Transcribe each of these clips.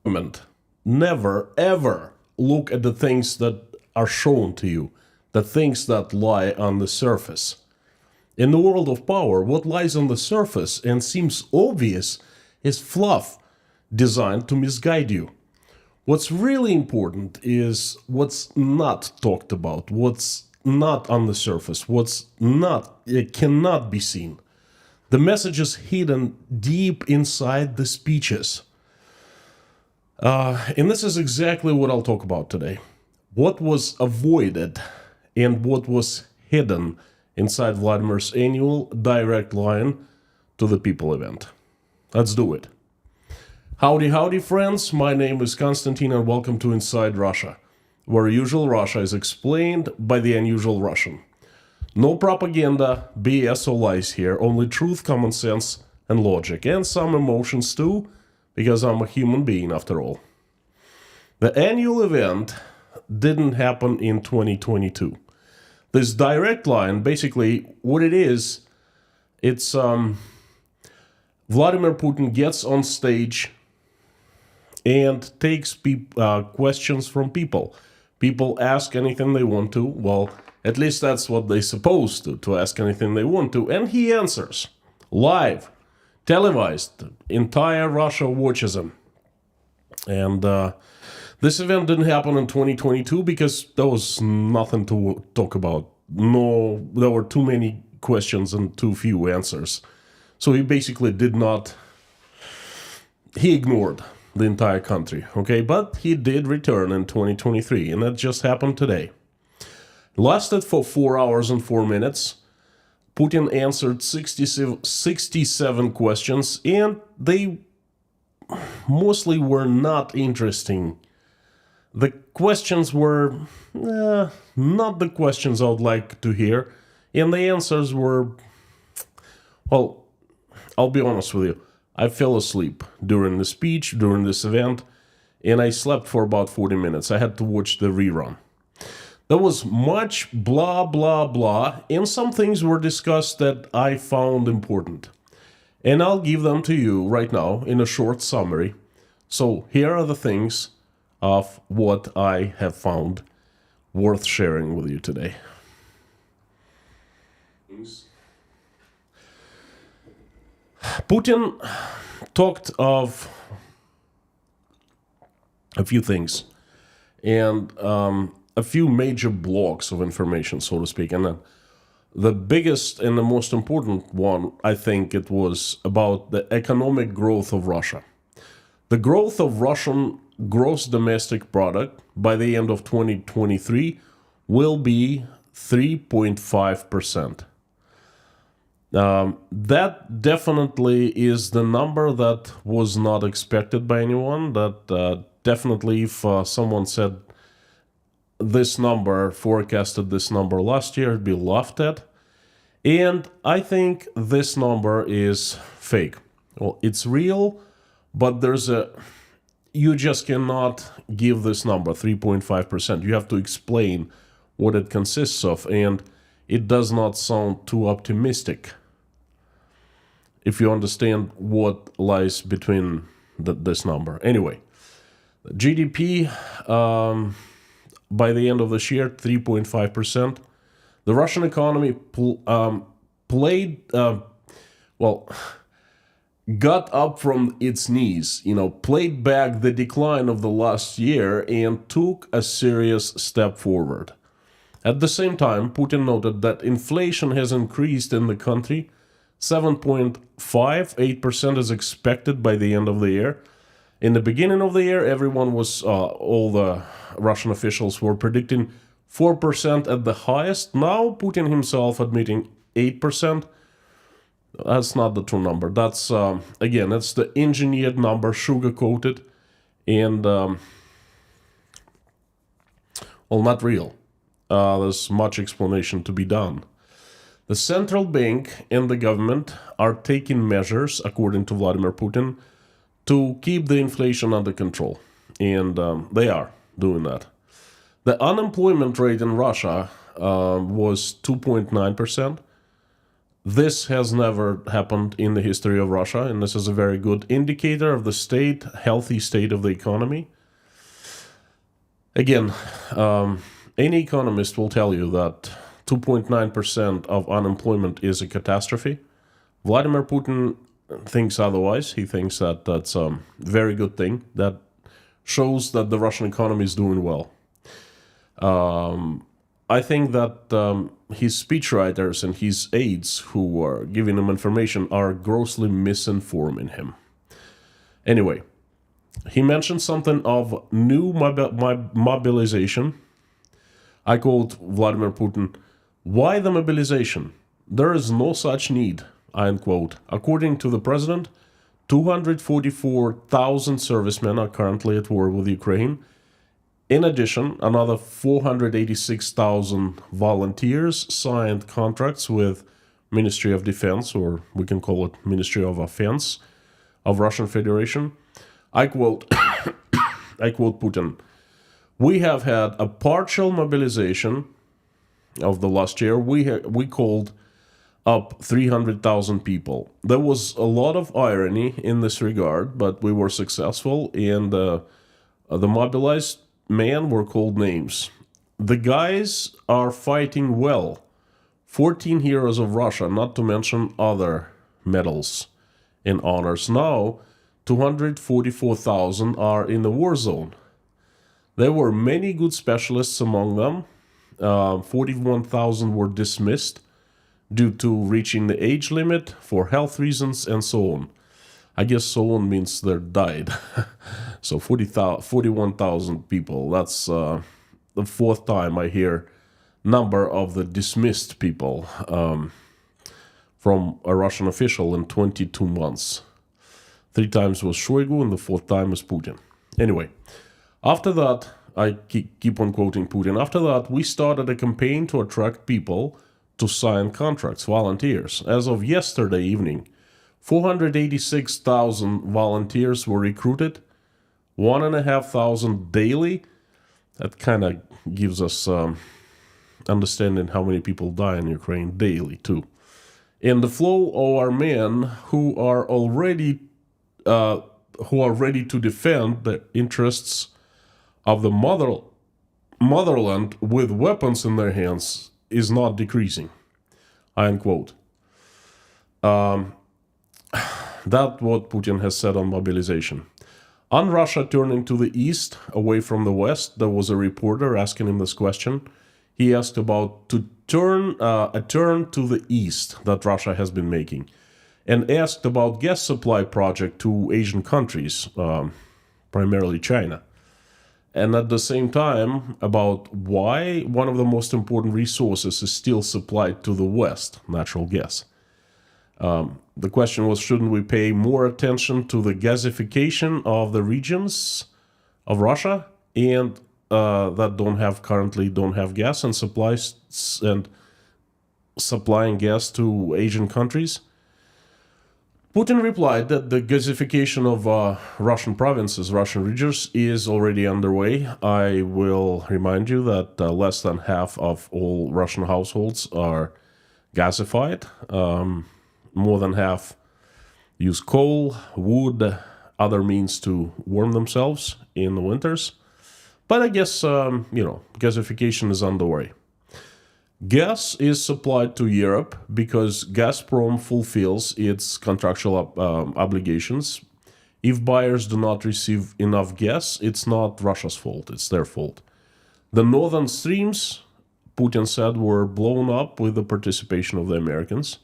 government, never ever look at the things that are shown to you, the things that lie on the surface. In the world of power, what lies on the surface and seems obvious is fluff designed to misguide you. What's really important is what's not talked about, what's not on the surface, what's not, it cannot be seen. The message is hidden deep inside the speeches. And this is exactly what I'll talk about today. What was avoided and what was hidden inside Vladimir's annual direct line to the people event. Let's do it. Howdy, howdy, friends. My name is Konstantin and welcome to Inside Russia, where usual Russia is explained by the unusual Russian. No propaganda, BS or lies here, only truth, common sense, and logic, and some emotions too, because I'm a human being after all. The annual event didn't happen in 2022. This direct line, basically what it is, it's Vladimir Putin gets on stage and takes questions from people. People ask anything they want to. Well, at least that's what they're supposed to ask anything they want to. And he answers. Live, televised. Entire Russia watches him. And this event didn't happen in 2022 because there was nothing to talk about. No, there were too many questions and too few answers. So he basically he ignored the entire country, okay? But he did return in 2023, and that just happened today. Lasted for 4 hours and 4 minutes. Putin answered 67 questions, and they mostly were not interesting. The questions were not the questions I would like to hear, and the answers were, well, I'll be honest with you. I fell asleep during the speech, during this event, and I slept for about 40 minutes. I had to watch the rerun. There was much blah, blah, blah, and some things were discussed that I found important. And I'll give them to you right now in a short summary. So here are the things of what I have found worth sharing with you today. Putin talked of a few things and a few major blocks of information, so to speak. And the biggest and the most important one, I think it was about the economic growth of Russia. The growth of Russian gross domestic product by the end of 2023 will be 3.5%. That definitely is the number that was not expected by anyone. That definitely, if someone said this number, forecasted this number last year, it'd be laughed at. And I think this number is fake. Well, it's real, but you just cannot give this number, 3.5%. You have to explain what it consists of, and it does not sound too optimistic if you understand what lies between this number. Anyway, GDP by the end of this year, 3.5%. The Russian economy got up from its knees, played back the decline of the last year and took a serious step forward. At the same time, Putin noted that inflation has increased in the country. 7.58% is expected by the end of the year. In the beginning of the year, all the Russian officials were predicting 4% at the highest. Now, Putin himself admitting 8%. That's not the true number. That's, again, it's the engineered number, sugar-coated, and, not real. There's much explanation to be done. The central bank and the government are taking measures, according to Vladimir Putin, to keep the inflation under control. And they are doing that. The unemployment rate in Russia was 2.9%. This has never happened in the history of Russia, and this is a very good indicator of the healthy state of the economy. Again, any economist will tell you that 2.9% of unemployment is a catastrophe. Vladimir Putin thinks otherwise. He thinks that that's a very good thing. That shows that the Russian economy is doing well. I think that his speechwriters and his aides who are giving him information are grossly misinforming him. Anyway, he mentioned something of new mobilization. I quote Vladimir Putin, "Why the mobilization? There is no such need," I unquote. According to the president, 244,000 servicemen are currently at war with Ukraine. In addition, another 486,000 volunteers signed contracts with Ministry of Defense, or we can call it Ministry of Offense, of Russian Federation. I quote, I quote Putin, "We have had a partial mobilization of the last year. We called up 300,000 people. There was a lot of irony in this regard, but we were successful, and the mobilized men were called names. The guys are fighting well. 14 heroes of Russia, not to mention other medals and honors. Now, 244,000 are in the war zone. There were many good specialists among them. 41,000 were dismissed due to reaching the age limit for health reasons and so on." I guess so on means they're died. So 41,000 people. That's the fourth time I hear number of the dismissed people from a Russian official in 22 months. 3 times was Shoigu and the 4th time was Putin. Anyway, after that, I keep on quoting Putin. After that, we started a campaign to attract people to sign contracts, volunteers. As of yesterday evening, 486,000 volunteers were recruited, 1,500 daily. That kind of gives us understanding how many people die in Ukraine daily, too. And the flow of our men who are ready to defend the interests of the motherland with weapons in their hands is not decreasing. I unquote. That's what Putin has said on mobilization. On Russia turning to the east, away from the west, there was a reporter asking him this question. He asked about a turn to the east that Russia has been making, and asked about gas supply project to Asian countries, primarily China. And at the same time, about why one of the most important resources is still supplied to the West, natural gas. The question was, shouldn't we pay more attention to the gasification of the regions of Russia and that currently don't have gas and supplying gas to Asian countries? Putin replied that the gasification of Russian provinces, Russian regions, is already underway. I will remind you that less than half of all Russian households are gasified. More than half use coal, wood, other means to warm themselves in the winters. But I guess, gasification is underway. Gas is supplied to Europe because Gazprom fulfills its contractual obligations. If buyers do not receive enough gas, it's not Russia's fault, it's their fault. The northern streams, Putin said, were blown up with the participation of the Americans.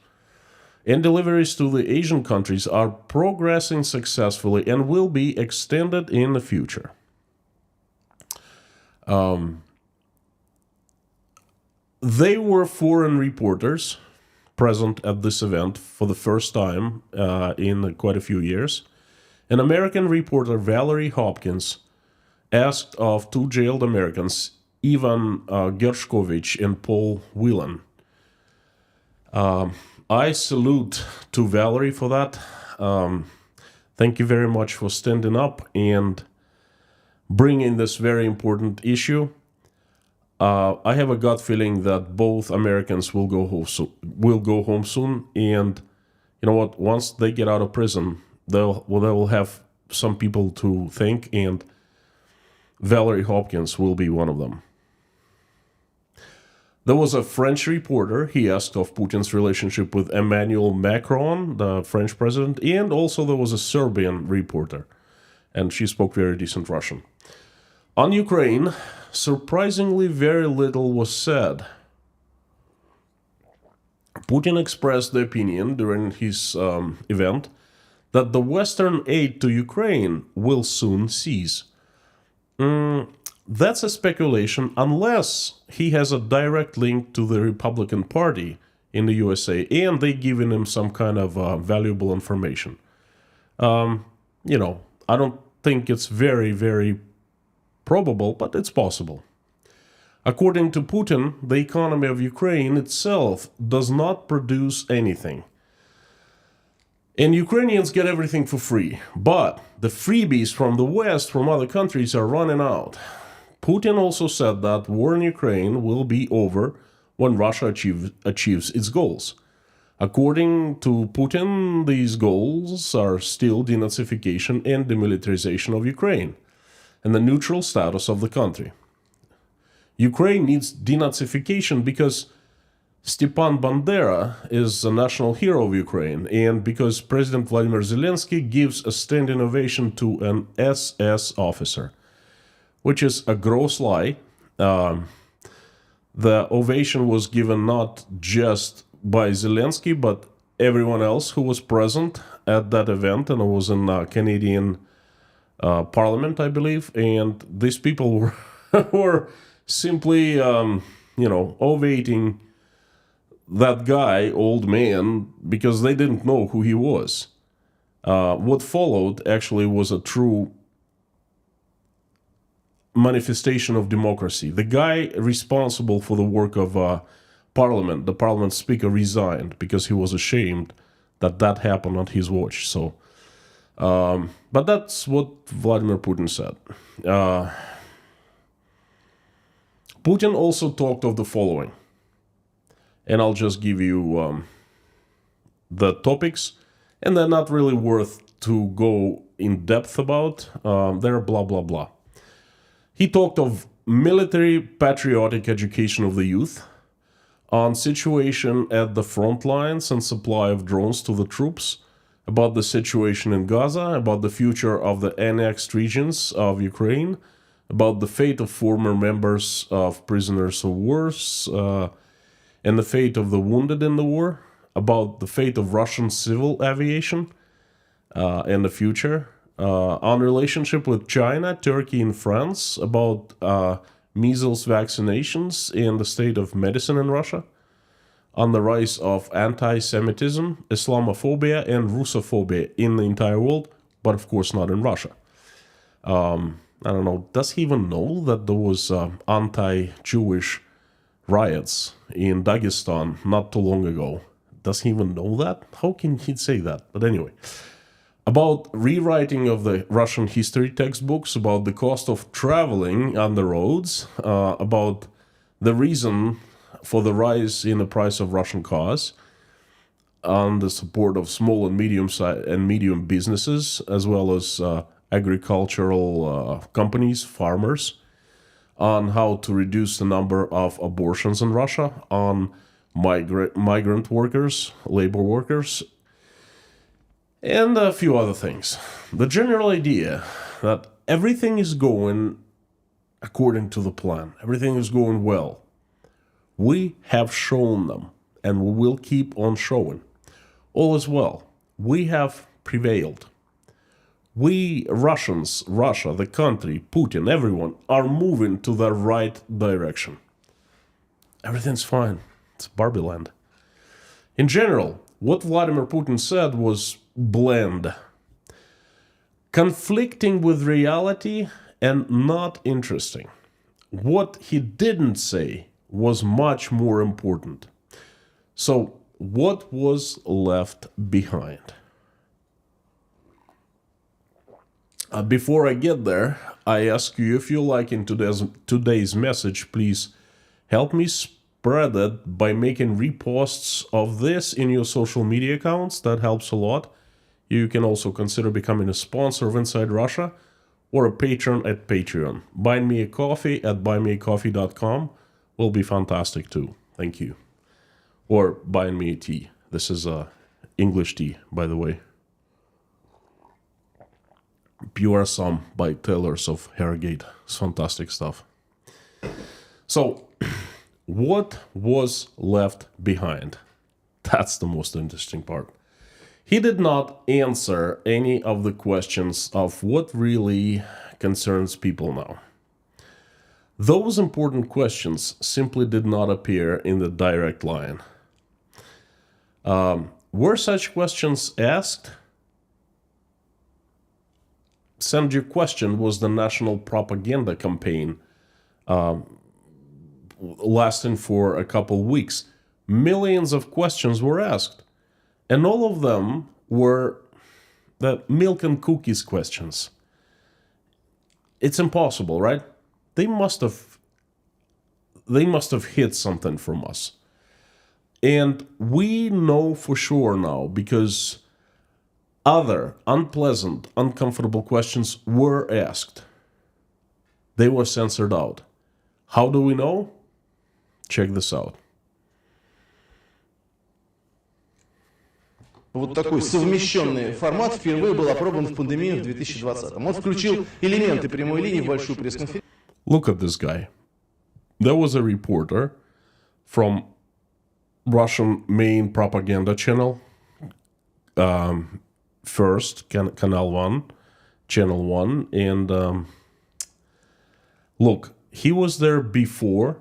And deliveries to the Asian countries are progressing successfully and will be extended in the future. They were foreign reporters present at this event for the first time in quite a few years. An American reporter, Valerie Hopkins, asked of 2 jailed Americans, Ivan Gershkovich and Paul Whelan. I salute to Valerie for that. Thank you very much for standing up and bringing this very important issue. I have a gut feeling that both Americans will go home soon, and you know what? Once they get out of prison, they will have some people to thank, and Valerie Hopkins will be one of them. There was a French reporter. He asked of Putin's relationship with Emmanuel Macron, the French president, and also there was a Serbian reporter, and she spoke very decent Russian. On Ukraine, surprisingly very little was said. Putin expressed the opinion during his event that the Western aid to Ukraine will soon cease. That's a speculation unless he has a direct link to the Republican Party in the USA and they given him some kind of valuable information. I don't think it's very, very probable, but it's possible. According to Putin, the economy of Ukraine itself does not produce anything. And Ukrainians get everything for free. But the freebies from the West, from other countries, are running out. Putin also said that war in Ukraine will be over when Russia achieves its goals. According to Putin, these goals are still denazification and demilitarization of Ukraine and the neutral status of the country. Ukraine needs denazification because Stepan Bandera is a national hero of Ukraine and because President Vladimir Zelensky gives a standing ovation to an SS officer, which is a gross lie. The ovation was given not just by Zelensky, but everyone else who was present at that event, and it was in Canadian Parliament, I believe, and these people were simply, ovating that guy, old man, because they didn't know who he was. What followed actually was a true manifestation of democracy. The guy responsible for the work of Parliament, the Parliament Speaker, resigned because he was ashamed that happened on his watch. So, but that's what Vladimir Putin said. Putin also talked of the following, and I'll just give you the topics, and they're not really worth to go in depth about. They're blah, blah, blah. He talked of military patriotic education of the youth, on situation at the front lines and supply of drones to the troops, about the situation in Gaza, about the future of the annexed regions of Ukraine, about the fate of former members of prisoners of wars, and the fate of the wounded in the war, about the fate of Russian civil aviation and the future, on relationship with China, Turkey, and France, about measles vaccinations and the state of medicine in Russia, on the rise of anti-Semitism, Islamophobia, and Russophobia in the entire world, but of course not in Russia. I don't know, does he even know that there was anti-Jewish riots in Dagestan not too long ago? Does he even know that? How can he say that? But anyway, about rewriting of the Russian history textbooks, about the cost of traveling on the roads, about the reason for the rise in the price of Russian cars, on the support of small and medium businesses, as well as agricultural companies, farmers, on how to reduce the number of abortions in Russia, on migrant workers, labor workers, and a few other things. The general idea that everything is going according to the plan, everything is going well. We have shown them, and we will keep on showing. All is well. We have prevailed. We Russians, Russia, the country, Putin, everyone, are moving to the right direction. Everything's fine. It's Barbie land. In general, what Vladimir Putin said was bland, conflicting with reality, and not interesting. What he didn't say was much more important. So, what was left behind? Before I get there, I ask you, if you're liking today's message, please Help me spread it by making reposts of this in your social media accounts. That helps a lot. You can also consider becoming a sponsor of Inside Russia or a patron at Patreon. Buying me a coffee at buymeacoffee.com will be fantastic too. Thank you. Or buying me a tea. This is English tea, by the way. Pure Assam by Taylors of Harrogate. It's fantastic stuff. So, what was left behind? That's the most interesting part. He did not answer any of the questions of what really concerns people now. Those important questions simply did not appear in the direct line. Were such questions asked? Send Your Question was the national propaganda campaign lasting for a couple weeks. Millions of questions were asked. And all of them were the milk and cookies questions. It's impossible, right? They must have hid something from us. And we know for sure now because other unpleasant, uncomfortable questions were asked. They were censored out. How do we know? Check this out. Вот такой совмещенный формат впервые был опробован в пандемию в 2020-м. Он включил элементы прямой линии в большую пресс-конференцию. Look at this guy. There was a reporter from Russian main propaganda channel, first, Canal 1, Channel 1, and look, he was there before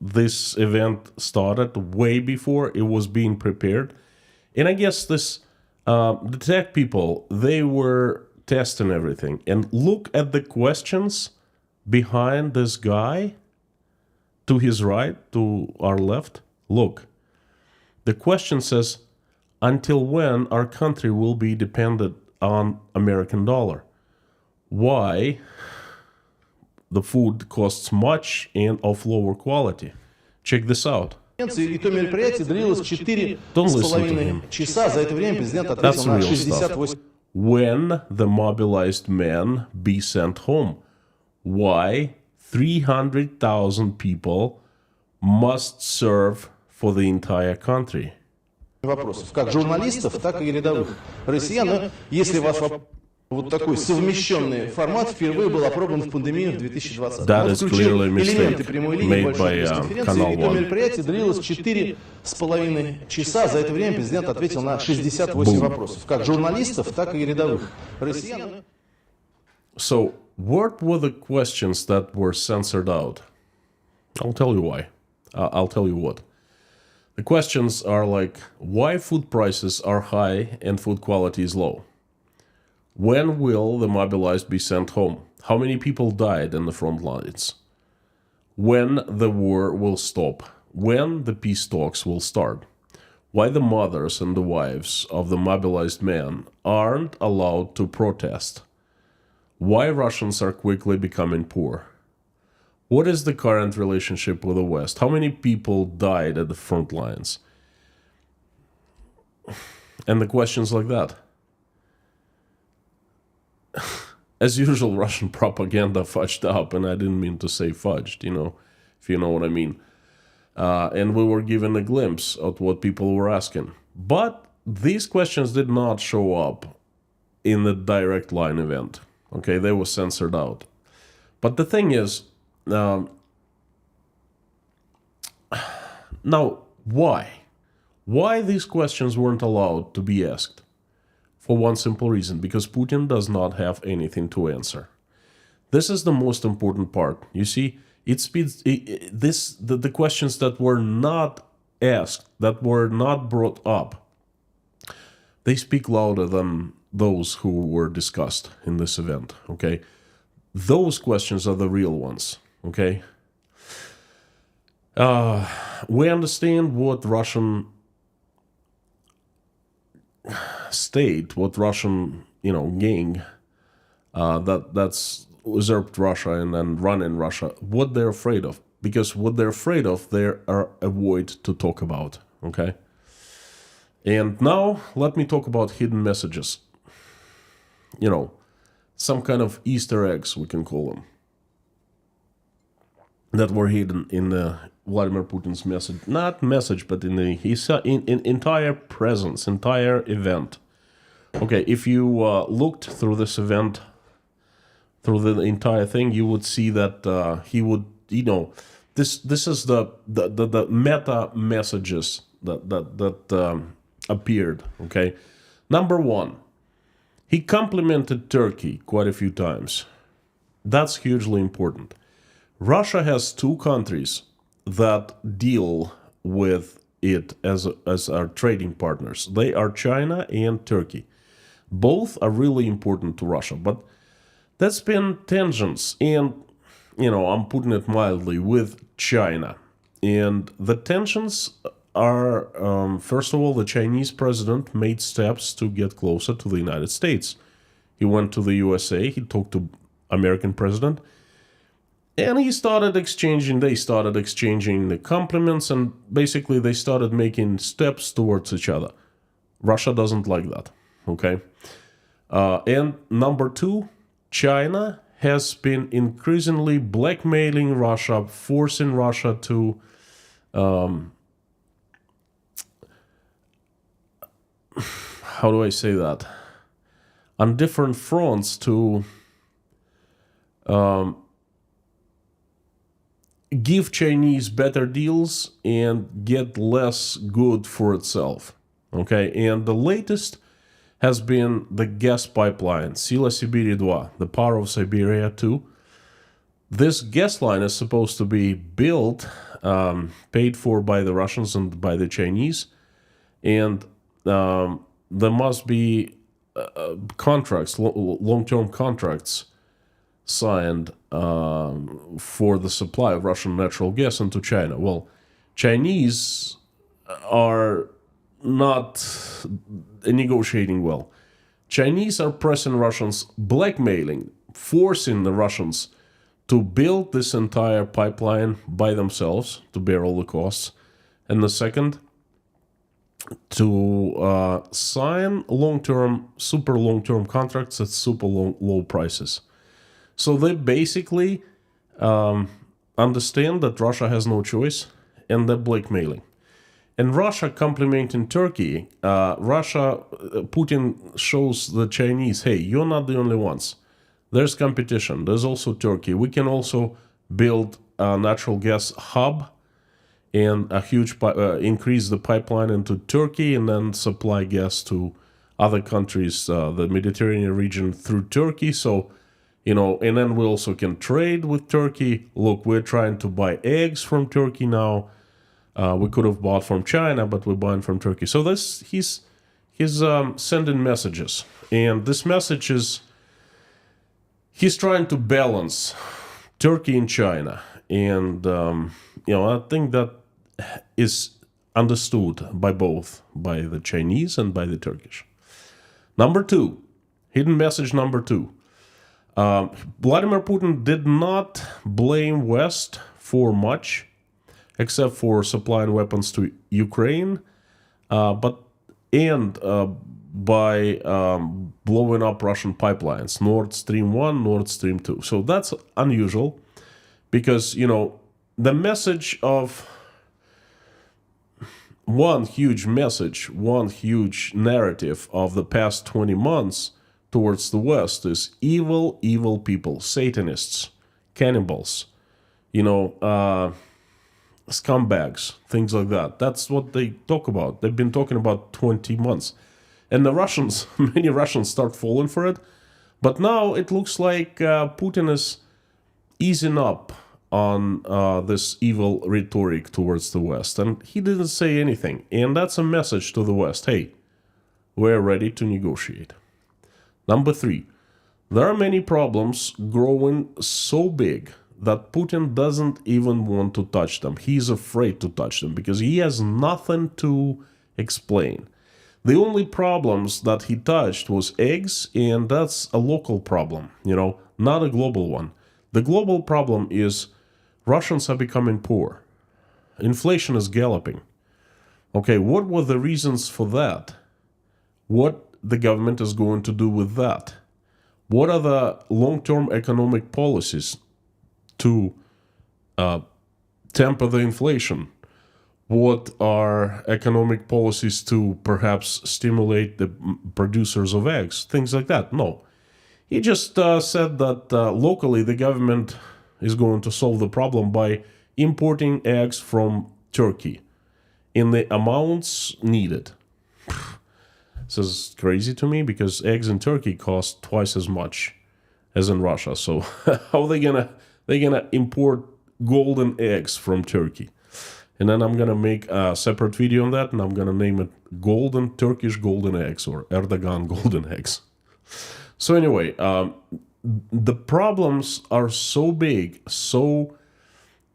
this event started, way before it was being prepared. And I guess the tech people, they were testing everything. And look at the questions behind this guy, to his right, to our left. Look, the question says, until when our country will be dependent on American dollar? Why the food costs much and of lower quality? Check this out. И то мероприятие длилось 4,5 часа. За это время президент ответил на 68. When the mobilized men be sent home? Why 300,000 people must serve for the entire country? Вопросов, как журналистов, так и рядовых россиян. Но если ваш вопрос... Вот такой совмещенный формат впервые был опробован в пандемию в 2020. Он включил элементы прямой линии большой пресс-конференции, и то мероприятие длилось 4,5 часа. За это время президент ответил на 68 вопросов, как журналистов, так и рядовых россиян. So, what were the questions that were censored out? I'll tell you why. I'll tell you what. The questions are like, why food prices are high and food quality is low? When will the mobilized be sent home? How many people died in the front lines? When the war will stop? When the peace talks will start? Why the mothers and the wives of the mobilized men aren't allowed to protest? Why Russians are quickly becoming poor? What is the current relationship with the West? How many people died at the front lines? And the questions like that. As usual, Russian propaganda fudged up, and I didn't mean to say fudged, if you know what I mean. And we were given a glimpse of what people were asking. But these questions did not show up in the direct line event. Okay, they were censored out. But the thing is, now, why? Why these questions weren't allowed to be asked? For one simple reason, because Putin does not have anything to answer. This is the most important part. You see, the questions that were not asked, that were not brought up, they speak louder than those who were discussed in this event, okay? Those questions are the real ones, okay? We understand what Russian state, what Russian, gang that's usurped Russia and then run in Russia, what they're afraid of. because what they're afraid of, they are avoid to talk about. Okay. And now let me talk about hidden messages. Some kind of Easter eggs, we can call them, that were hidden in Vladimir Putin's message. Not message, but in his entire presence, entire event. Okay, if you looked through this event, through the entire thing, you would see that he would, this is the meta messages that appeared. Okay, number one, he complimented Turkey quite a few times. That's hugely important. Russia has two countries that deal with it as our trading partners. They are China and Turkey. Both are really important to Russia, but there's been tensions, and I'm putting it mildly, with China. And the tensions are, first of all, the Chinese president made steps to get closer to the United States. He went to the USA, he talked to American president, and they started exchanging the compliments, and basically they started making steps towards each other. Russia doesn't like that, okay? And number two, China has been increasingly blackmailing Russia, forcing Russia to how do I say that? On different fronts to give Chinese better deals and get less good for itself. Okay, and the latest has been the gas pipeline, Sila Siberia 2, the Power of Siberia 2. This gas line is supposed to be built, paid for by the Russians and by the Chinese, and there must be contracts, long-term contracts signed for the supply of Russian natural gas into China. Well, Chinese are not negotiating well. Chinese are pressing Russians, blackmailing, forcing the Russians to build this entire pipeline by themselves to bear all the costs. And the second, to sign super long-term contracts at super low prices. So they basically understand that Russia has no choice, and they're blackmailing. And Russia complimenting Turkey, Putin shows the Chinese, hey, you're not the only ones. There's competition. There's also Turkey. We can also build a natural gas hub and a huge increase the pipeline into Turkey and then supply gas to other countries, the Mediterranean region through Turkey. So, and then we also can trade with Turkey. Look, we're trying to buy eggs from Turkey now. We could have bought from China, but we're buying from Turkey. So he's sending messages, and this message is he's trying to balance Turkey and China, and I think that is understood by both, by the Chinese and by the Turkish. Number two, hidden message number two. Vladimir Putin did not blame West for much, except for supplying weapons to Ukraine, by blowing up Russian pipelines, Nord Stream 1, Nord Stream 2. So that's unusual because, the message of one huge narrative of the past 20 months towards the West is evil people, Satanists, cannibals, scumbags, things like that. That's what they talk about. They've been talking about 20 months. And the Russians, many Russians start falling for it. But now it looks like Putin is easing up on this evil rhetoric towards the West. And he didn't say anything. And that's a message to the West. Hey, we're ready to negotiate. Number three, there are many problems growing so big that Putin doesn't even want to touch them. He's afraid to touch them because he has nothing to explain. The only problems that he touched was eggs, and that's a local problem, not a global one. The global problem is Russians are becoming poor. Inflation is galloping. Okay, what were the reasons for that? What the government is going to do with that? What are the long-term economic policies to temper the inflation? What are economic policies to perhaps stimulate the producers of eggs? Things like that. No. He just said that locally the government is going to solve the problem by importing eggs from Turkey in the amounts needed. This is crazy to me because eggs in Turkey cost twice as much as in Russia. So how are they gonna import golden eggs from Turkey? And then I'm gonna make a separate video on that, and I'm gonna name it Turkish golden eggs or Erdogan golden eggs. So anyway, the problems are so big, so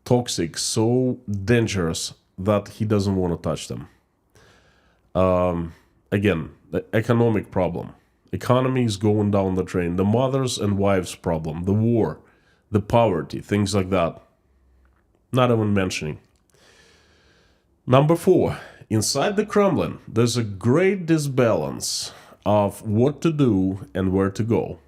toxic, so dangerous that he doesn't want to touch them. Again, the economic problem. Economy is going down the drain. The mothers and wives problem, the war, the poverty, things like that. Not even mentioning. Number 4, inside the Kremlin, there's a great disbalance of what to do and where to go.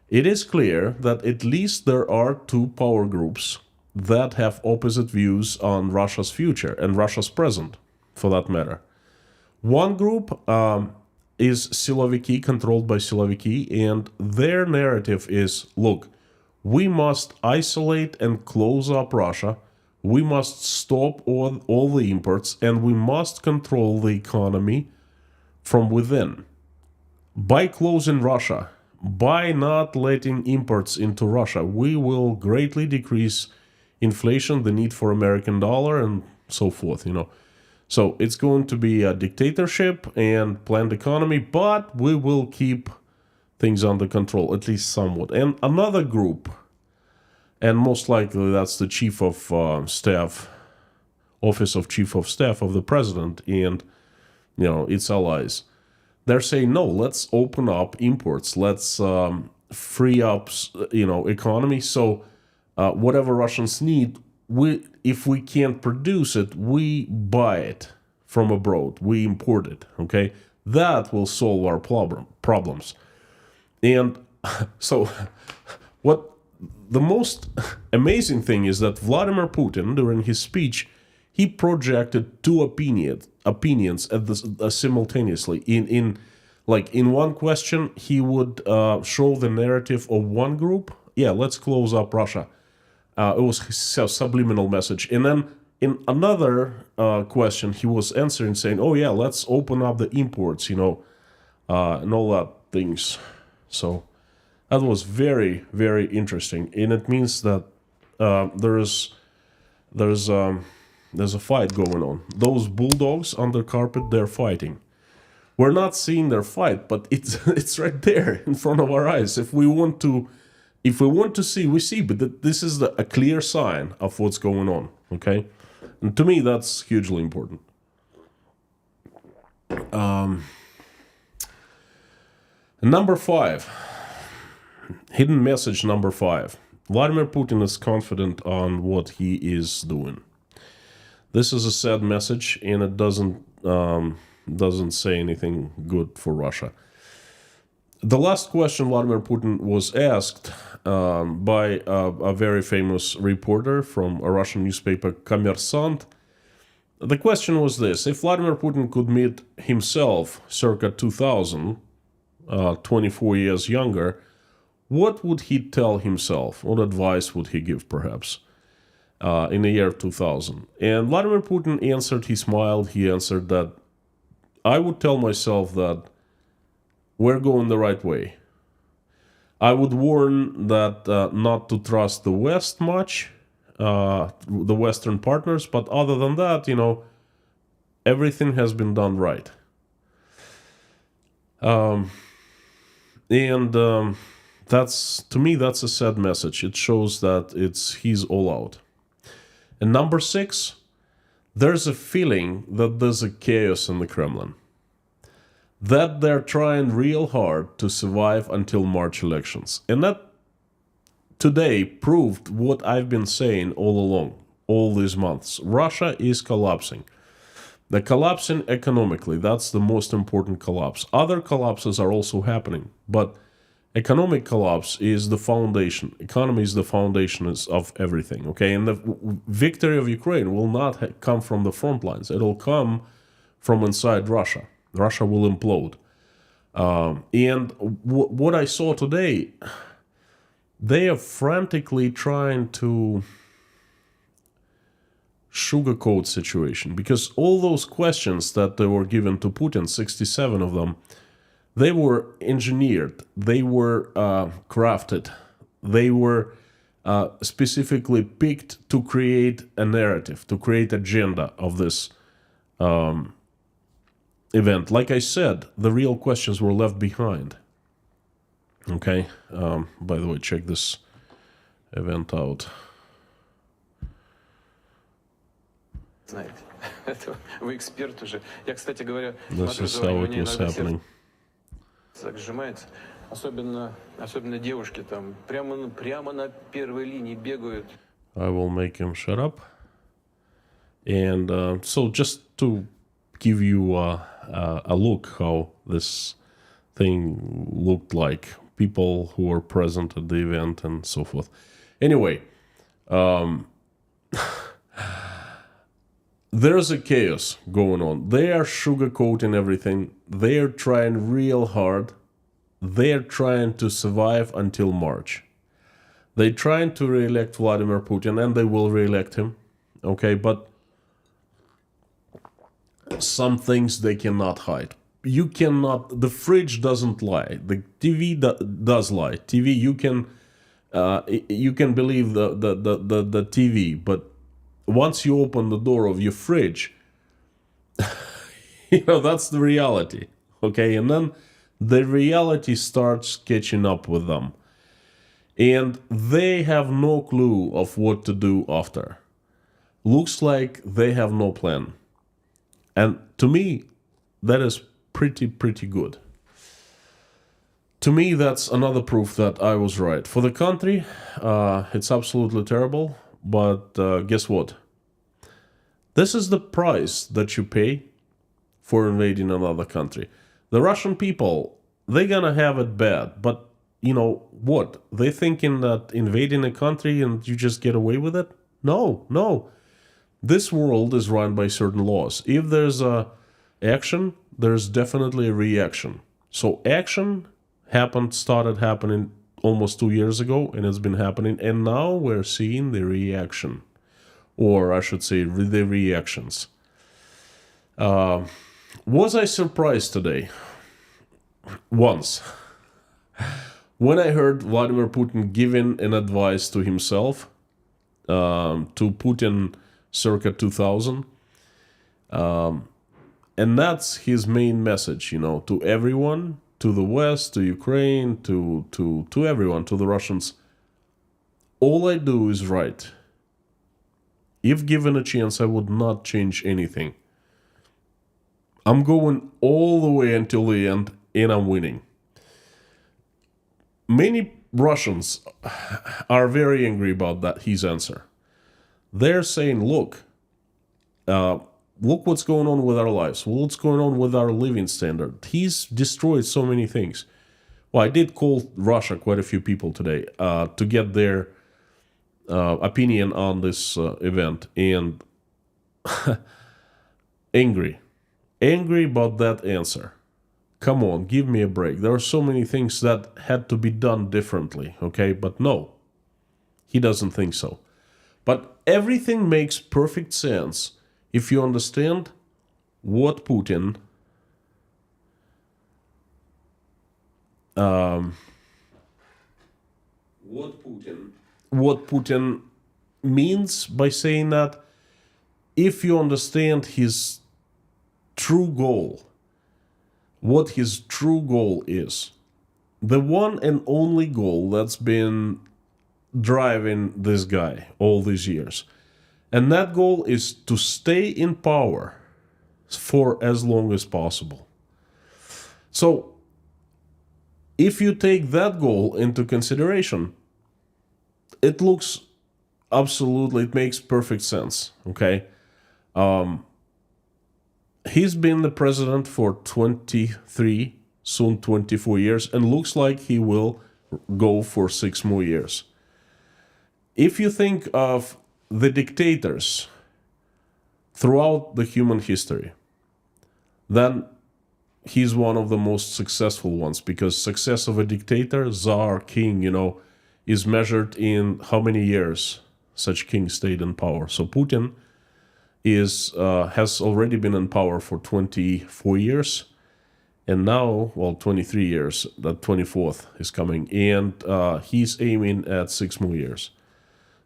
It is clear that at least there are two power groups that have opposite views on Russia's future and Russia's present, for that matter. One group is Siloviki, controlled by Siloviki, and their narrative is, look, we must isolate and close up Russia, we must stop all the imports, and we must control the economy from within. By closing Russia, by not letting imports into Russia, we will greatly decrease inflation, the need for American dollar, and so forth, So it's going to be a dictatorship and planned economy, but we will keep things under control, at least somewhat. And another group, and most likely that's the Chief of Staff, Office of Chief of Staff of the President and, its allies. They're saying, no, let's open up imports. Let's free up, economy. So whatever Russians need, if we can't produce it, we buy it from abroad. We import it, okay? That will solve our problems. And so what the most amazing thing is that Vladimir Putin, during his speech, he projected two opinions simultaneously. In one question, he would show the narrative of one group. Yeah, let's close up Russia. It was a subliminal message. And then in another question, he was answering saying, oh yeah, let's open up the imports, and all that things. So that was very, very interesting. And it means that there's a fight going on. Those bulldogs on the carpet, they're fighting. We're not seeing their fight, but it's right there in front of our eyes. If we want to see, we see. But this is a clear sign of what's going on. Okay, and to me, that's hugely important. Number 5, hidden message number 5. Vladimir Putin is confident on what he is doing. This is a sad message, and it doesn't say anything good for Russia. The last question Vladimir Putin was asked by a very famous reporter from a Russian newspaper, Kommersant. The question was this: if Vladimir Putin could meet himself circa 2000, 24 years younger, what would he tell himself? What advice would he give, perhaps? In the year 2000. And Vladimir Putin answered, he smiled, he answered that, I would tell myself that we're going the right way. I would warn that not to trust the West much, the Western partners, but other than that, everything has been done right. That's, to me, that's a sad message. It shows that he's all out. And number 6, there's a feeling that there's a chaos in the Kremlin. That they're trying real hard to survive until March elections. And that, today proved what I've been saying all along, all these months. Russia is collapsing. They're collapsing economically. That's the most important collapse. Other collapses are also happening, but economic collapse is the foundation. Economy is the foundation of everything, okay? And the victory of Ukraine will not come from the front lines. It'll come from inside Russia. Russia will implode. And what I saw today, they are frantically trying to sugarcoat situation, because all those questions that they were given to Putin, 67 of them, they were engineered, they were crafted, they were specifically picked to create a narrative, to create agenda of this event. Like I said, the real questions were left behind. Okay, by the way, check this event out. Знаете, это вы эксперт уже. Я, кстати говоря, This is how it was happening. так сжимается. Особенно девушки там прямо на первой линии бегают. I will make him shut up. And so just to give you a look how this thing looked like, people who were present at the event and so forth. Anyway, there's a chaos going on. They are sugarcoating everything. They are trying real hard. They are trying to survive until March. They're trying to re-elect Vladimir Putin, and they will re-elect him. Okay, but some things they cannot hide. You cannot. The fridge doesn't lie. The TV does lie. TV, you can believe the TV, but once you open the door of your fridge, that's the reality, okay? And then the reality starts catching up with them. And they have no clue of what to do after. Looks like they have no plan. And to me, that is pretty good. To me, that's another proof that I was right. For the country, it's absolutely terrible. But guess what? This is the price that you pay for invading another country. The Russian people, they're gonna have it bad. But you know what? They're thinking that invading a country and you just get away with it? No. This world is run by certain laws. If there's a action, there's definitely a reaction. So action started happening almost 2 years ago, and it's been happening, and now we're seeing the reaction, or I should say the reactions. Was I surprised today? Once. When I heard Vladimir Putin giving an advice to himself, to Putin circa 2000, and that's his main message, to everyone, to the West, to Ukraine, to everyone, to the Russians. All I do is right. If given a chance, I would not change anything. I'm going all the way until the end, and I'm winning. Many Russians are very angry about his answer. They're saying, look what's going on with our lives. What's going on with our living standard. He's destroyed so many things. Well, I did call Russia quite a few people today to get their opinion on this event. And angry about that answer. Come on, give me a break. There are so many things that had to be done differently, okay? But no, he doesn't think so. But everything makes perfect sense if you understand what Putin means by saying that. If you understand his true goal, what his true goal is, the one and only goal that's been driving this guy all these years. And that goal is to stay in power for as long as possible. So, if you take that goal into consideration, it looks absolutely, it makes perfect sense, okay? He's been the president for 23, soon 24 years, and looks like he will go for 6 more years. If you think of the dictators throughout the human history, then he's one of the most successful ones, because success of a dictator, czar, king, is measured in how many years such king stayed in power. So Putin has already been in power for 24 years, and now, 23 years, the 24th is coming, and he's aiming at 6 more years.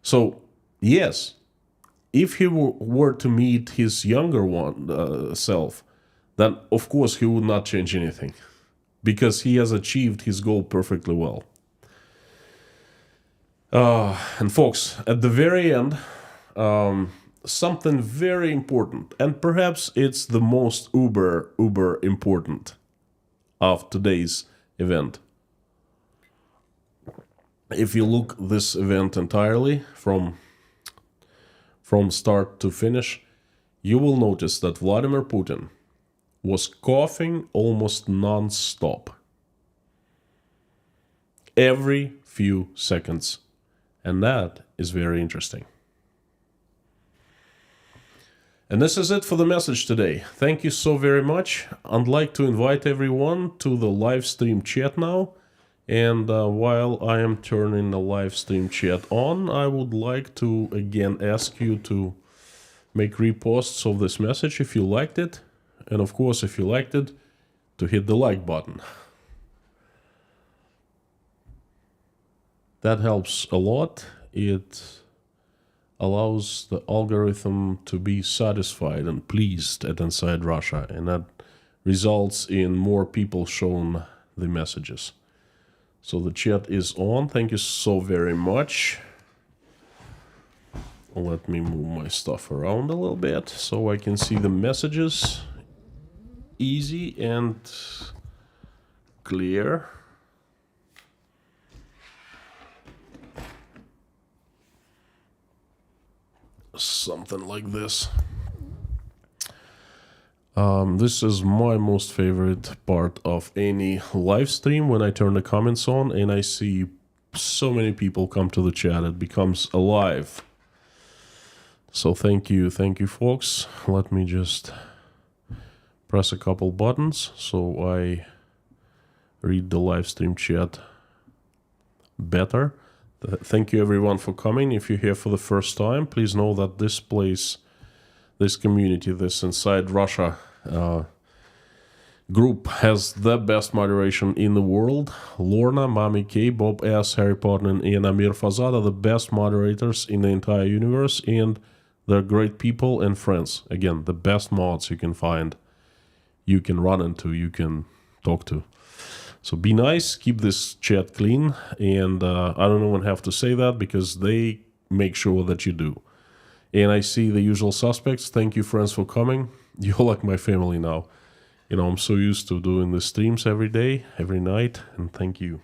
So, yes, if he were to meet his younger self, then of course he would not change anything, because he has achieved his goal perfectly well. And folks, at the very end, something very important, and perhaps it's the most uber important of today's event. If you look this event entirely from start to finish, you will notice that Vladimir Putin was coughing almost non-stop every few seconds, and that is very interesting. And this is it for the message today. Thank you so very much. I'd like to invite everyone to the live stream chat now. And while I am turning the live stream chat on, I would like to again ask you to make reposts of this message if you liked it. And of course, if you liked it, to hit the like button. That helps a lot. It allows the algorithm to be satisfied and pleased at Inside Russia, and that results in more people shown the messages. So the chat is on. Thank you so very much. Let me move my stuff around a little bit so I can see the messages easy and clear. Something like this. This is my most favorite part of any live stream, when I turn the comments on and I see so many people come to the chat. It becomes alive. So thank you, folks. Let me just press a couple buttons so I read the live stream chat better. Thank you everyone for coming. If you're here for the first time, please know that this place, this community, this Inside Russia group has the best moderation in the world. Lorna, Mami K, Bob S, Harry Potter, and Amir Fazad are the best moderators in the entire universe, and they're great people and friends. Again, the best mods you can find, you can run into, you can talk to. So be nice, keep this chat clean, and I don't even have to say that because they make sure that you do. And I see the usual suspects. Thank you, friends, for coming. You're like my family now. I'm so used to doing the streams every day, every night, and thank you.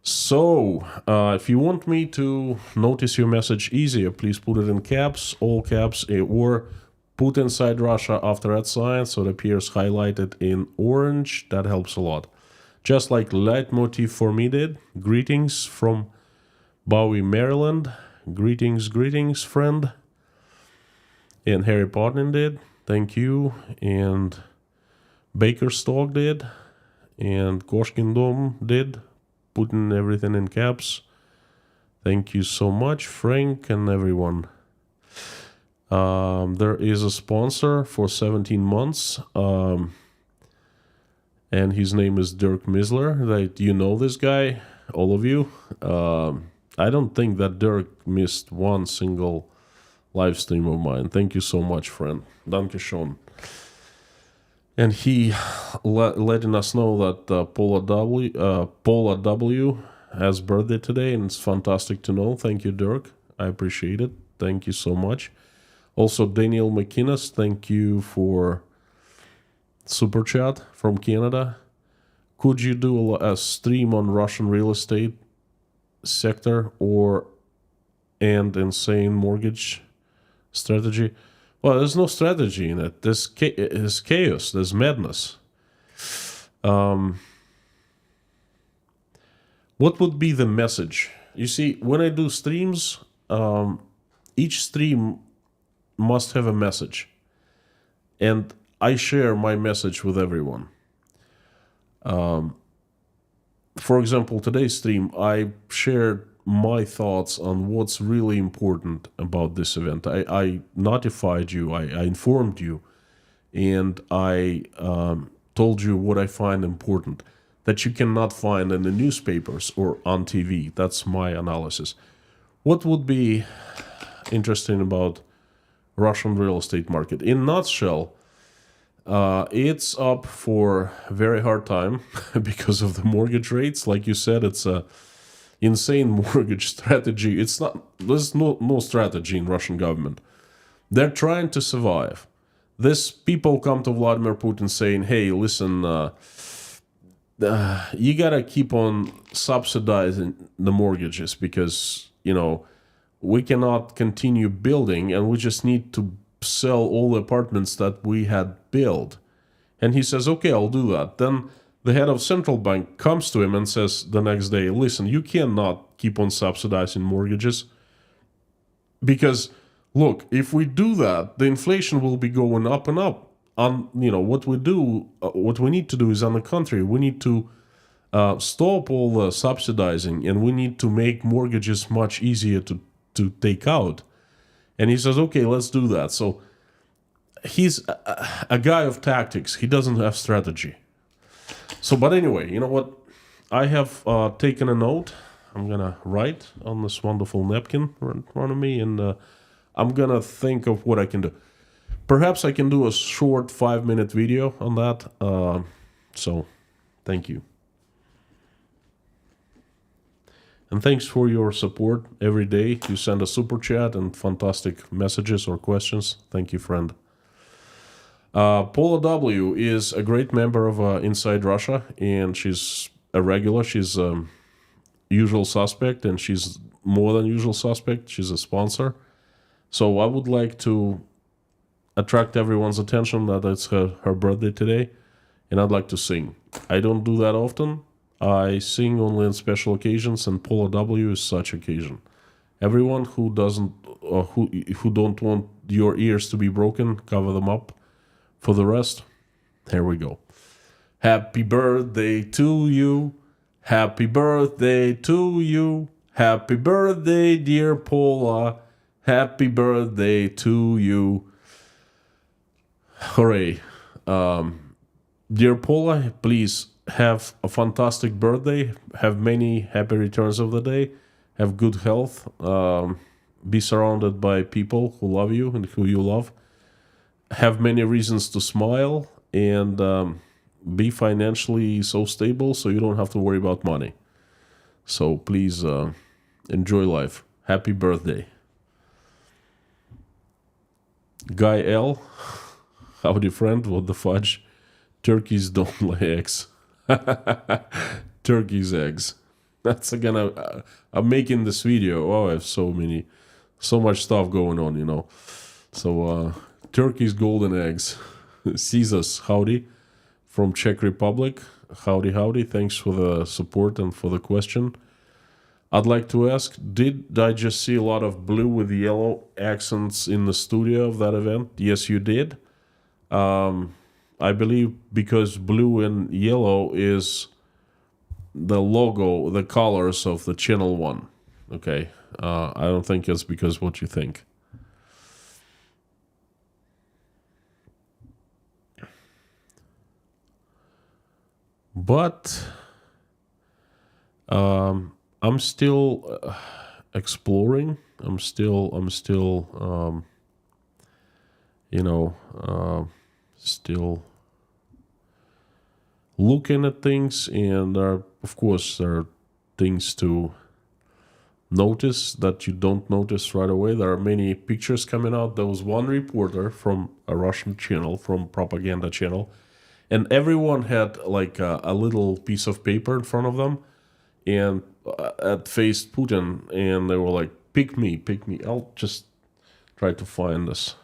So, if you want me to notice your message easier, please put it in caps, all caps, or put Inside Russia after @ so it appears highlighted in orange. That helps a lot. Just like Leitmotiv for me did. Greetings from Bowie, Maryland. Greetings, friend. And Harry Potter did. Thank you. And Bakerstock did. And Koshkin Dom did. Putting everything in caps. Thank you so much, Frank and everyone. There is a sponsor for 17 months, and his name is Dirk Misler. You know this guy, all of you. I don't think that Dirk missed one single live stream of mine. Thank you so much, friend. Danke schön. And he letting us know that Paula W has birthday today, and it's fantastic to know. Thank you, Dirk. I appreciate it. Thank you so much. Also, Daniel McInnes, thank you for super chat from Canada. Could you do a stream on Russian real estate? sector and insane mortgage strategy. Well, there's no strategy in it. There's chaos. There's madness. What would be the message? You see, when I do streams, each stream must have a message. And I share my message with everyone. For example, today's stream, I shared my thoughts on what's really important about this event. I notified you, I informed you, and I told you what I find important that you cannot find in the newspapers or on TV. That's my analysis. What would be interesting about Russian real estate market? In a nutshell, it's up for a very hard time because of the mortgage rates. Like you said, it's a insane mortgage strategy. It's not. There's no strategy in Russian government. They're trying to survive. This people come to Vladimir Putin saying, "Hey, listen, you gotta keep on subsidizing the mortgages because we cannot continue building, and we just need to sell all the apartments that we had built." And he says, "Okay, I'll do that." Then the head of central bank comes to him and says the next day, "Listen, you cannot keep on subsidizing mortgages because, look, if we do that, the inflation will be going up and up. What we need to do is, on the contrary, we need to stop all the subsidizing, and we need to make mortgages much easier to take out." And he says, "Okay, let's do that." So he's a guy of tactics. He doesn't have strategy. So, but anyway, you know what? I have taken a note. I'm going to write on this wonderful napkin in front of me, and I'm going to think of what I can do. Perhaps I can do a short 5-minute video on that. So, thank you. And thanks for your support every day. You send a super chat and fantastic messages or questions. Thank you, friend. Paula W. is a great member of Inside Russia, and she's a regular. She's a usual suspect, and she's more than usual suspect. She's a sponsor. So I would like to attract everyone's attention that it's her birthday today, and I'd like to sing. I don't do that often. I sing only on special occasions, and Paula W. is such occasion. Everyone who doesn't, who don't want your ears to be broken, cover them up. For the rest, here we go. Happy birthday to you. Happy birthday to you. Happy birthday, dear Paula. Happy birthday to you. Hooray. Dear Paula, please have a fantastic birthday. Have many happy returns of the day. Have good health. Be surrounded by people who love you and who you love. Have many reasons to smile, and be financially so stable so you don't have to worry about money. So please enjoy life. Happy birthday. Guy L. Howdy, friend. What the fudge? Turkeys don't lay eggs. Turkeys' eggs. That's again, I'm making this video. Oh, I have so much stuff going on, So, Turkey's golden eggs. Caesar's howdy from Czech Republic. Howdy. Thanks for the support and for the question. I'd like to ask, did I just see a lot of blue with yellow accents in the studio of that event? Yes, you did. I believe because blue and yellow is the logo, the colors of the channel 1. Okay. I don't think it's because what you think. But I'm still exploring. I'm still still looking at things, and of course there are things to notice that you don't notice right away. There are many pictures coming out. There was one reporter from a Russian channel, from propaganda channel, and everyone had like a little piece of paper in front of them, and faced Putin, and they were like, pick me, pick me. I'll just try to find this.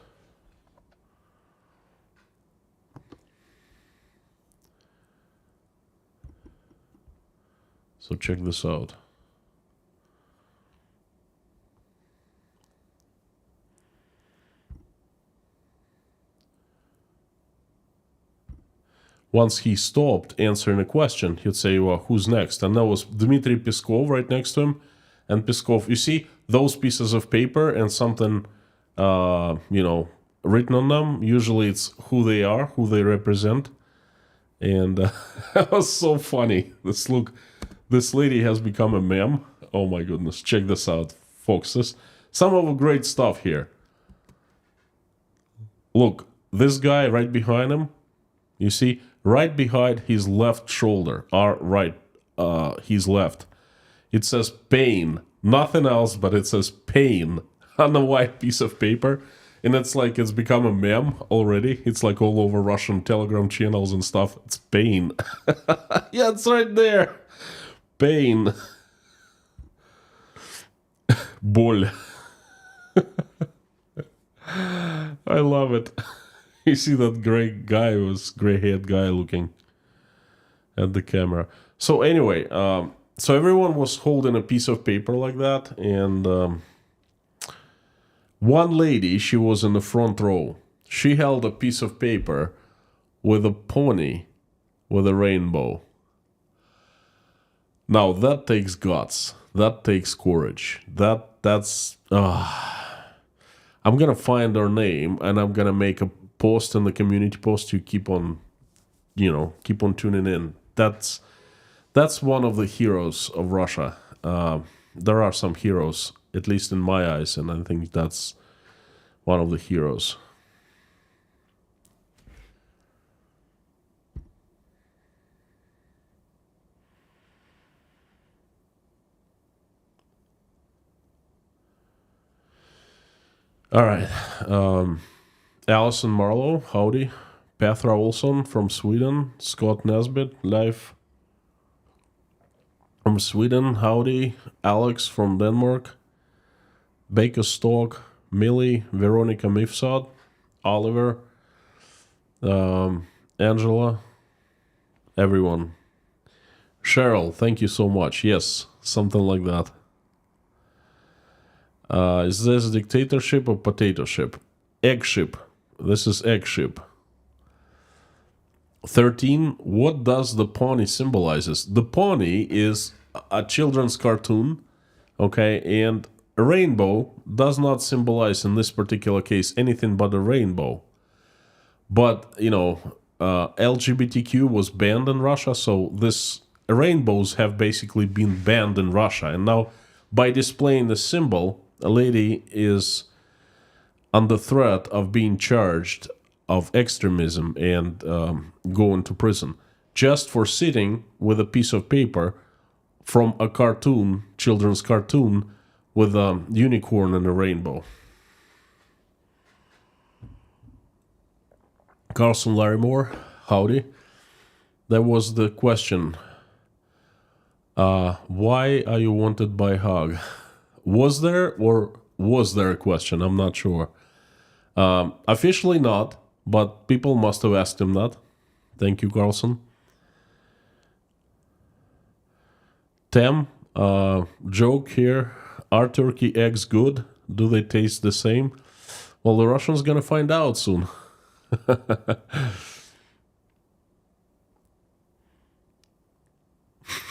So check this out. Once he stopped answering a question, he'd say, well, who's next? And that was Dmitry Peskov right next to him. And Peskov, you see those pieces of paper and something, written on them. Usually it's who they are, who they represent. And that was so funny. This lady has become a meme. Oh my goodness. Check this out, folks. Some of the great stuff here. Look, this guy right behind him, you see, right behind his left shoulder, his left, it says pain. Nothing else, but it says pain on a white piece of paper. And it's like it's become a meme already. It's like all over Russian Telegram channels and stuff. It's pain. Yeah, it's right there. Pain. Боль. I love it. You see that gray-haired guy looking at the camera. So anyway, so everyone was holding a piece of paper like that, and one lady, she was in the front row. She held a piece of paper with a pony with a rainbow. Now that takes guts. That takes courage. That's. I'm gonna find her name and I'm gonna make a post in the community post. You keep on tuning in. That's one of the heroes of Russia. There are some heroes, at least in my eyes, and I think that's one of the heroes. All right. Alison Marlowe, howdy. Petra Olsson from Sweden. Scott Nesbitt, live from Sweden, howdy. Alex from Denmark. Baker Stork, Millie, Veronica Mifsad, Oliver, Angela, everyone. Cheryl, thank you so much. Yes, something like that. Is this dictatorship or potato ship? Egg ship. This is egg ship. 13. What does the pony symbolizes? The pony is a children's cartoon, okay, and a rainbow does not symbolize in this particular case anything but a rainbow. But, LGBTQ was banned in Russia, so rainbows have basically been banned in Russia. And now, by displaying the symbol, a lady is under threat of being charged of extremism and going to prison just for sitting with a piece of paper from a cartoon, children's cartoon, with a unicorn and a rainbow. Carson Larrymore, howdy. That was the question. Why are you wanted by Hog? Was there a question? I'm not sure. Officially not, but people must have asked him that. Thank you, Carlson. Tem, joke here. Are turkey eggs good? Do they taste the same? Well, the Russians gonna find out soon.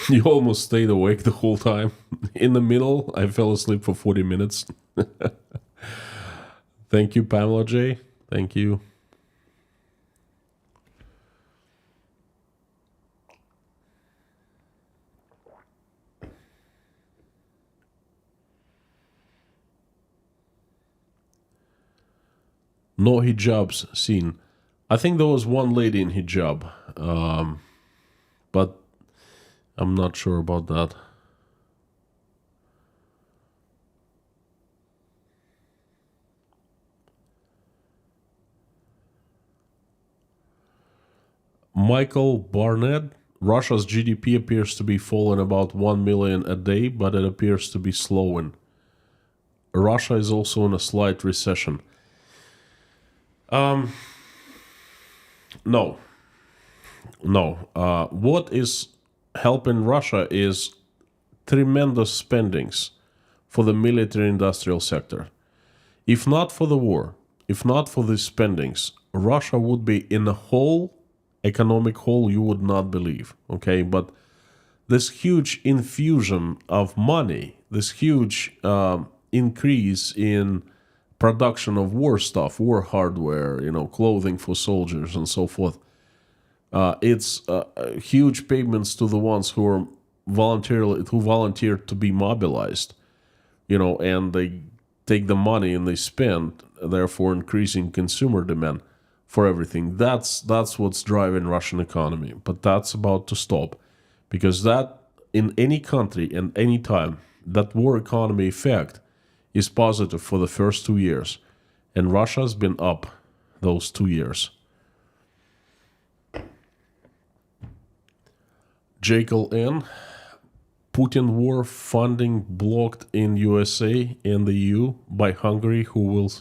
You almost stayed awake the whole time. In the middle, I fell asleep for 40 minutes. Thank you, Pamela J. Thank you. No hijabs seen. I think there was one lady in hijab, but I'm not sure about that. Michael Barnett, Russia's GDP appears to be falling about 1 million a day, but it appears to be slowing. Russia is also in a slight recession. No. What is helping Russia is tremendous spendings for the military-industrial sector. If not for the war, if not for these spendings, Russia would be in a hole, economic hole you would not believe, okay? But this huge infusion of money, this huge increase in production of war stuff, war hardware, clothing for soldiers and so forth, it's huge payments to the ones who volunteered to be mobilized, and they take the money and they spend, therefore increasing consumer demand for everything. That's what's driving Russian economy. But that's about to stop, because that in any country and any time, that war economy effect is positive for the first 2 years, and Russia's been up those 2 years. Jekyll N. Putin war funding blocked in USA and the EU by Hungary, who will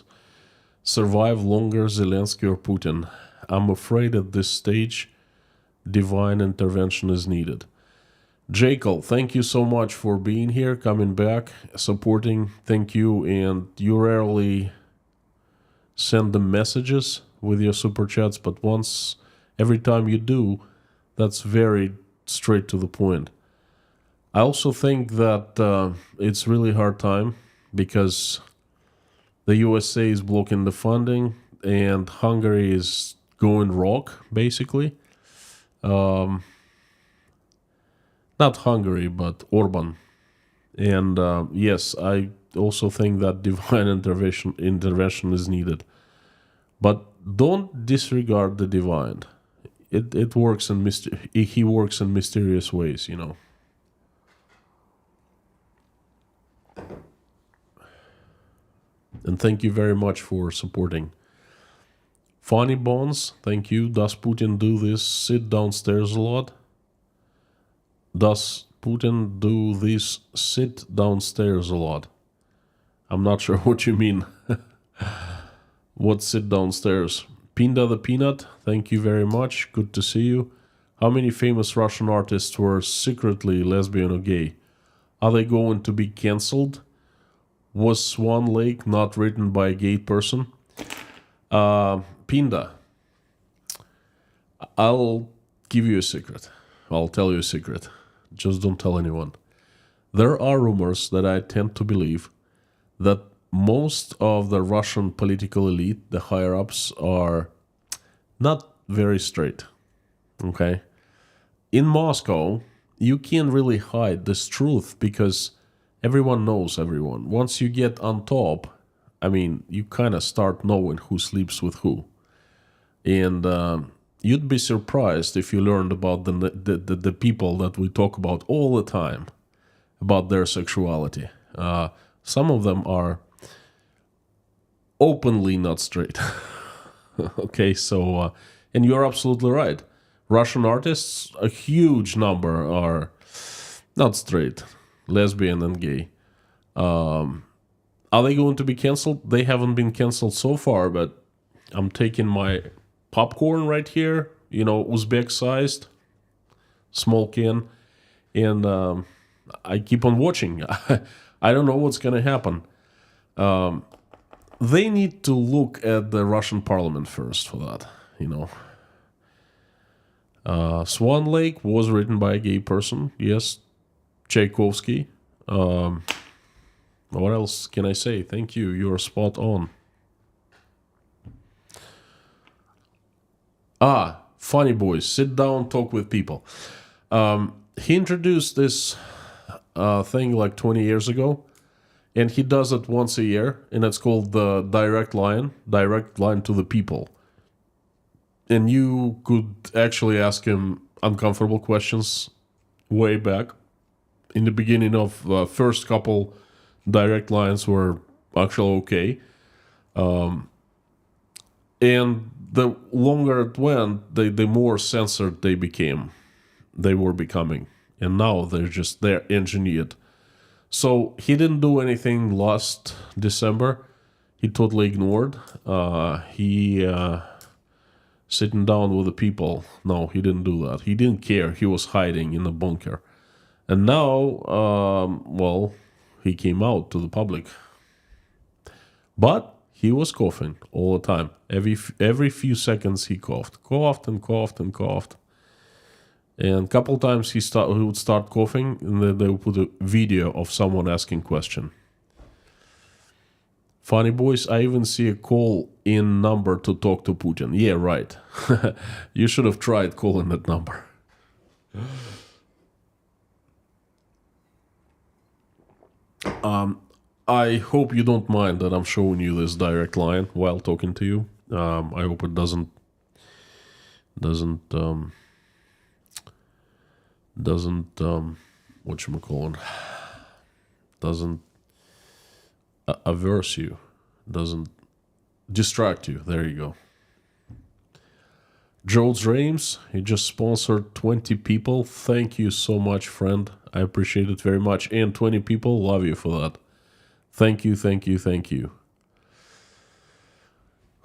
survive longer, Zelensky or Putin. I'm afraid at this stage divine intervention is needed. Jekyll, thank you so much for being here, coming back, supporting. Thank you. And you rarely send the messages with your super chats, but every time you do, that's very straight to the point. I also think that it's really hard time because the USA is blocking the funding and Hungary is going rogue, basically. Not Hungary, but Orban. And yes, I also think that divine intervention is needed. But don't disregard the divine. It works he works in mysterious ways, And thank you very much for supporting. Funny Bones, thank you. Does Putin do this sit downstairs a lot? Does Putin do this sit downstairs a lot? I'm not sure what you mean. What sit downstairs? Pinda the Peanut, thank you very much. Good to see you. How many famous Russian artists were secretly lesbian or gay? Are they going to be cancelled? Was Swan Lake not written by a gay person? Pinda, I'll give you a secret. I'll tell you a secret. Just don't tell anyone. There are rumors that I tend to believe that most of the Russian political elite, the higher-ups, are not very straight. Okay? In Moscow, you can't really hide this truth because everyone knows everyone. Once you get on top, you kind of start knowing who sleeps with who. And you'd be surprised if you learned about the people that we talk about all the time, about their sexuality. Some of them are openly not straight. Okay, so, and you're absolutely right. Russian artists, a huge number are not straight, lesbian and gay. Are they going to be cancelled? They haven't been cancelled so far, but I'm taking my popcorn right here, Uzbek-sized, small can, and I keep on watching. I don't know what's going to happen. They need to look at the Russian parliament first for that, Swan Lake was written by a gay person, yes, Tchaikovsky. What else can I say? Thank you, you're spot on. Funny boys, sit down, talk with people. He introduced this thing like 20 years ago, and he does it once a year, and it's called the direct line to the people. And you could actually ask him uncomfortable questions way back. In the beginning of the first couple direct lines were actually okay. And the longer it went, the more censored they became. they were becoming. And now they're engineered. So he didn't do anything last December. He totally ignored. He sitting down with the people. No, he didn't do that. He didn't care. He was hiding in a bunker. And now, well, he came out to the public. But he was coughing all the time. Every few seconds he coughed. Coughed and coughed and coughed. And a couple times he would start coughing, and then they would put a video of someone asking question. Funny boys, I even see a call-in number to talk to Putin. Yeah, right. You should have tried calling that number. I hope you don't mind that I'm showing you this direct line while talking to you. I hope it doesn't whatchamacallit, doesn't averse you, doesn't distract you. There you go. Joe James, he just sponsored 20 people. Thank you so much, friend. I appreciate it very much. And 20 people, love you for that. Thank you, thank you, thank you.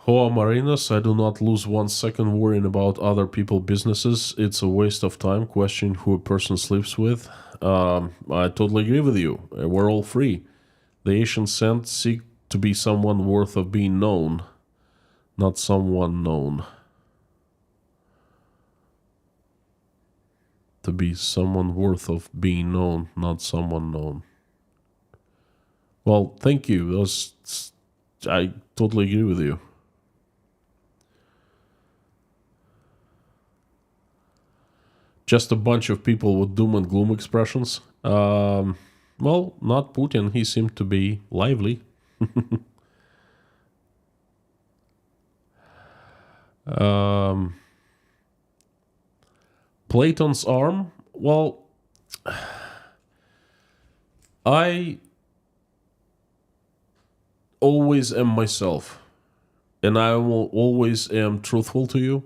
Hoa Marinas, I do not lose 1 second worrying about other people's businesses. It's a waste of time questioning who a person sleeps with. I totally agree with you. We're all free. The Asian scent seek to be someone worth of being known, not someone known. To be someone worth of being known, not someone known. Well, thank you. I totally agree with you. Just a bunch of people with doom and gloom expressions. Well, not Putin. He seemed to be lively. Platon's arm. Well, I always am myself, and I will always am truthful to you.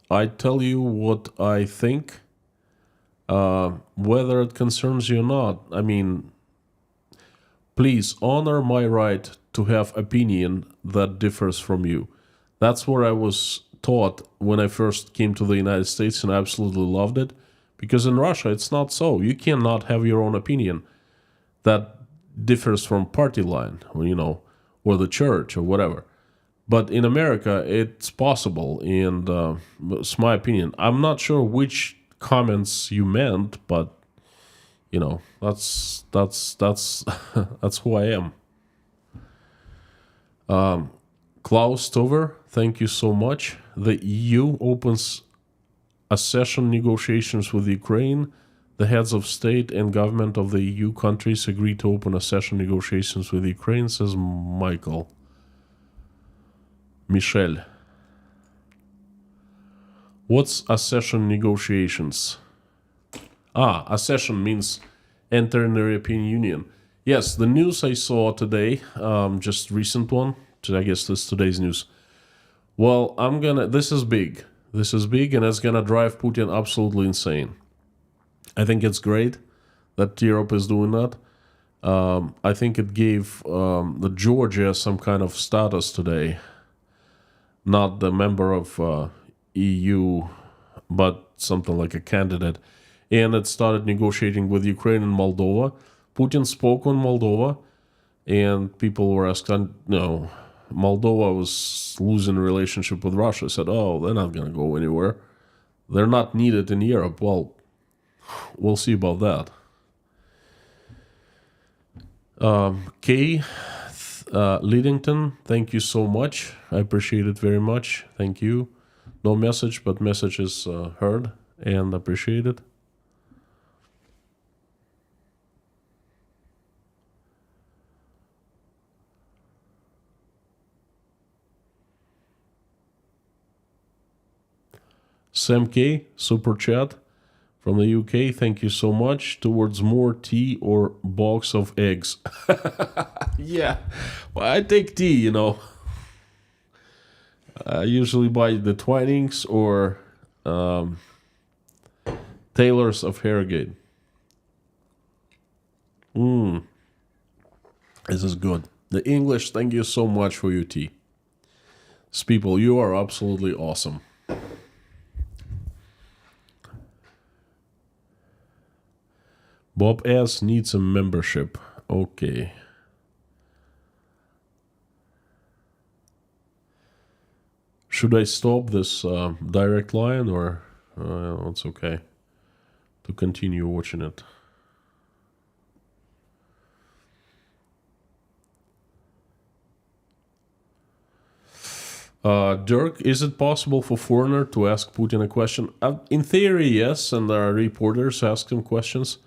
I tell you what I think. Whether it concerns you or not, I mean, please honor my right to have opinion that differs from you. That's what I was taught when I first came to the United States, and I absolutely loved it. Because in Russia, it's not so. You cannot have your own opinion that differs from party line, or, or the church or whatever. But in America, it's possible, and it's my opinion. I'm not sure which comments you meant, but that's that's who I am. Klaus Stover, thank you so much. The EU opens accession negotiations with Ukraine. The heads of state and government of the EU countries agreed to open accession negotiations with Ukraine, says Michel. What's accession negotiations? Accession means entering the European Union. Yes, the news I saw today, just recent one, I guess this is today's news. Well, this is big. This is big, and it's gonna drive Putin absolutely insane. I think it's great that Europe is doing that. I think it gave the Georgia some kind of status today. Not the member of EU, but something like a candidate. And it started negotiating with Ukraine and Moldova. Putin spoke on Moldova, and people were asking, Moldova was losing a relationship with Russia. Said, they're not going to go anywhere. They're not needed in Europe. Well, we'll see about that. Kay Lidington, thank you so much. I appreciate it very much. Thank you. No message, but message is heard and appreciated. Sam K, super chat from the UK. Thank you so much. Towards more tea or box of eggs. Yeah, well, I take tea, I usually buy the Twinings or Tailors of Harrogate. This is good. The English, thank you so much for your tea. People, you are absolutely awesome. Bob S. needs a membership. Okay. Should I stop this direct line or it's okay to continue watching it? Dirk, is it possible for foreigner to ask Putin a question? In theory, yes, and there are reporters ask him questions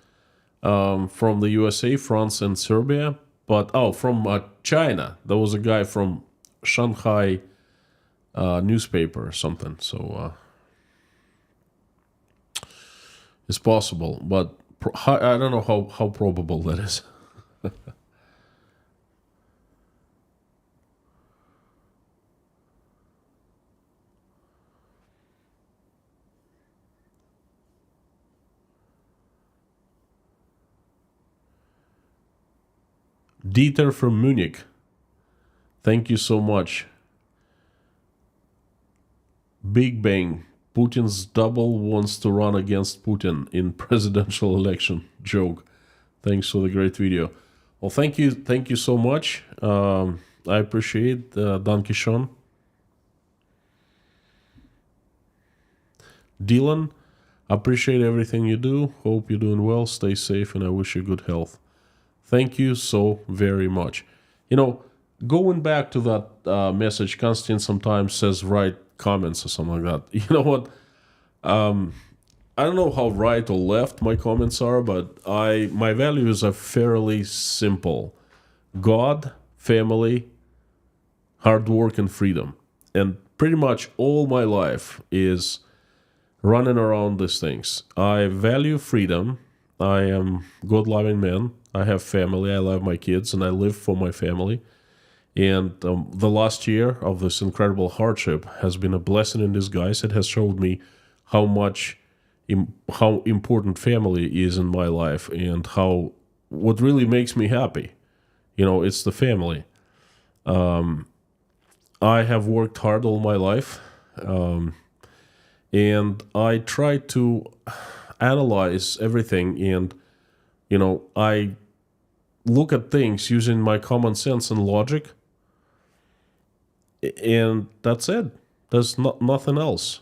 from the USA, France, and Serbia. But, from China. There was a guy from Shanghai newspaper or something. So, it's possible. But I don't know how probable that is. Dieter from Munich. Thank you so much. Big Bang. Putin's double wants to run against Putin in presidential election. Joke. Thanks for the great video. Well, thank you so much. I appreciate Danke schön. Dylan, appreciate everything you do. Hope you're doing well. Stay safe, and I wish you good health. Thank you so very much. Going back to that message, Konstantin sometimes says write comments or something like that. You know what? I don't know how right or left my comments are, but my values are fairly simple. God, family, hard work, and freedom. And pretty much all my life is running around these things. I value freedom. I am God-loving man. I have family. I love my kids, and I live for my family. And the last year of this incredible hardship has been a blessing in disguise. It has showed me how important family is in my life, and what really makes me happy. It's the family. I have worked hard all my life, and I try to analyze everything, and I look at things using my common sense and logic, and that's it. There's nothing else.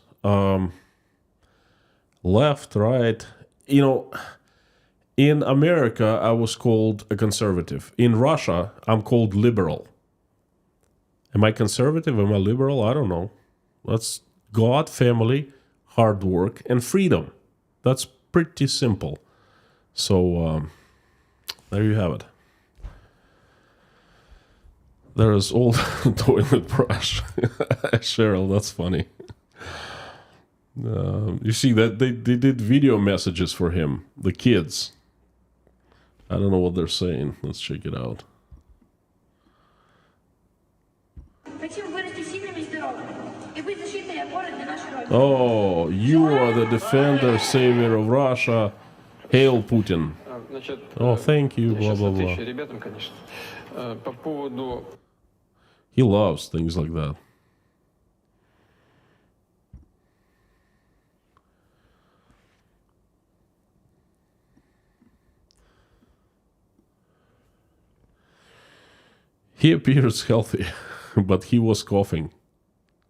Left, right. In America, I was called a conservative. In Russia, I'm called liberal. Am I conservative? Am I liberal? I don't know. That's God, family, hard work, and freedom. That's pretty simple. So, there you have it. There is old toilet brush. Cheryl, that's funny. You see that they did video messages for him, the kids. I don't know what they're saying. Let's check it out. Oh, you are the defender, savior of Russia. Hail Putin. Oh, thank you, blah, blah, blah. He loves things like that. He appears healthy, but he was coughing.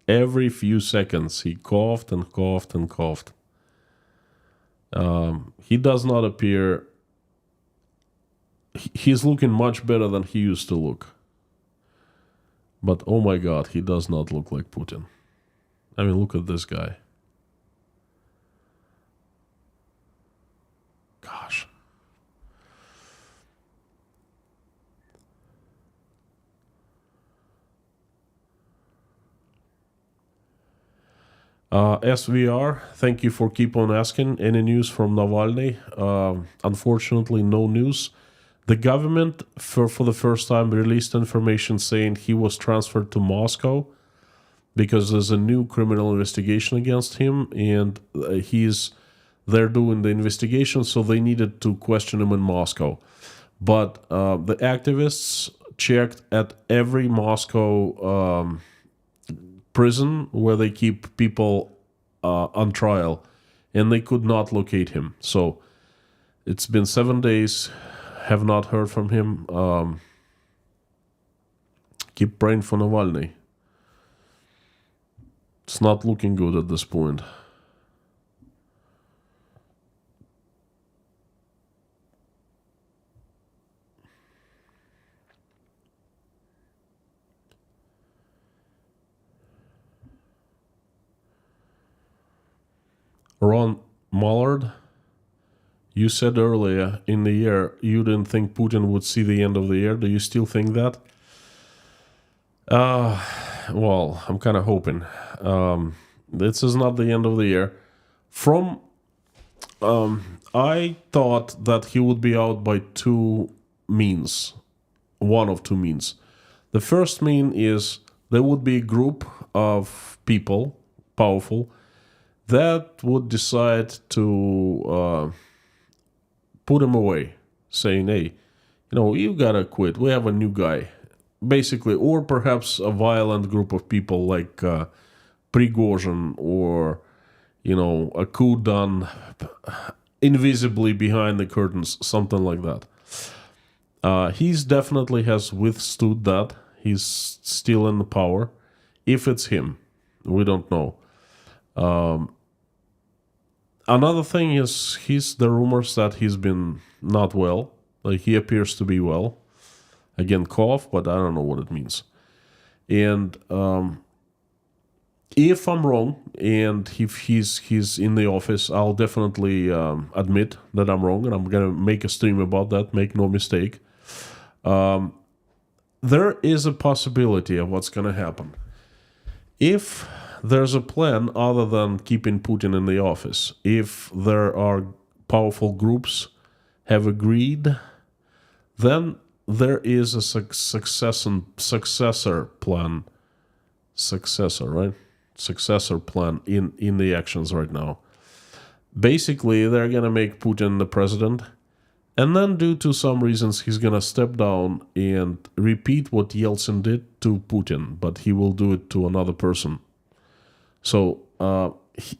Every few seconds, he coughed and coughed and coughed. He does not appear... He's looking much better than he used to look. But, oh my God, he does not look like Putin. I mean, look at this guy. Gosh. SVR, thank you for keep on asking. Any news from Navalny? Unfortunately, no news. The government, for the first time, released information saying he was transferred to Moscow because there's a new criminal investigation against him, and they're doing the investigation, so they needed to question him in Moscow. But the activists checked at every Moscow prison where they keep people on trial, and they could not locate him. So it's been 7 days, have not heard from him. Keep praying for Navalny. It's not looking good at this point. Ron Mullard, you said earlier in the year you didn't think Putin would see the end of the year. Do you still think that? Well, I'm kind of hoping. This is not the end of the year. I thought that he would be out by two means. One of two means. The first mean is there would be a group of people, powerful, that would decide to put him away, saying, hey, you gotta quit. We have a new guy. Basically, or perhaps a violent group of people like Prigozhin, or, a coup done invisibly behind the curtains, something like that. He's definitely has withstood that. He's still in the power. If it's him, we don't know. Another thing is the rumors that he's been not well. Like, he appears to be well. Again, cough, but I don't know what it means. And if I'm wrong, and if he's in the office, I'll definitely admit that I'm wrong, and I'm gonna make a stream about that. Make no mistake. There is a possibility of what's gonna happen. If there's a plan other than keeping Putin in the office, if there are powerful groups have agreed, then there is a successor plan. Successor plan in the actions right now. Basically, they're gonna make Putin the president, and then due to some reasons, he's gonna step down and repeat what Yeltsin did to Putin, but he will do it to another person. So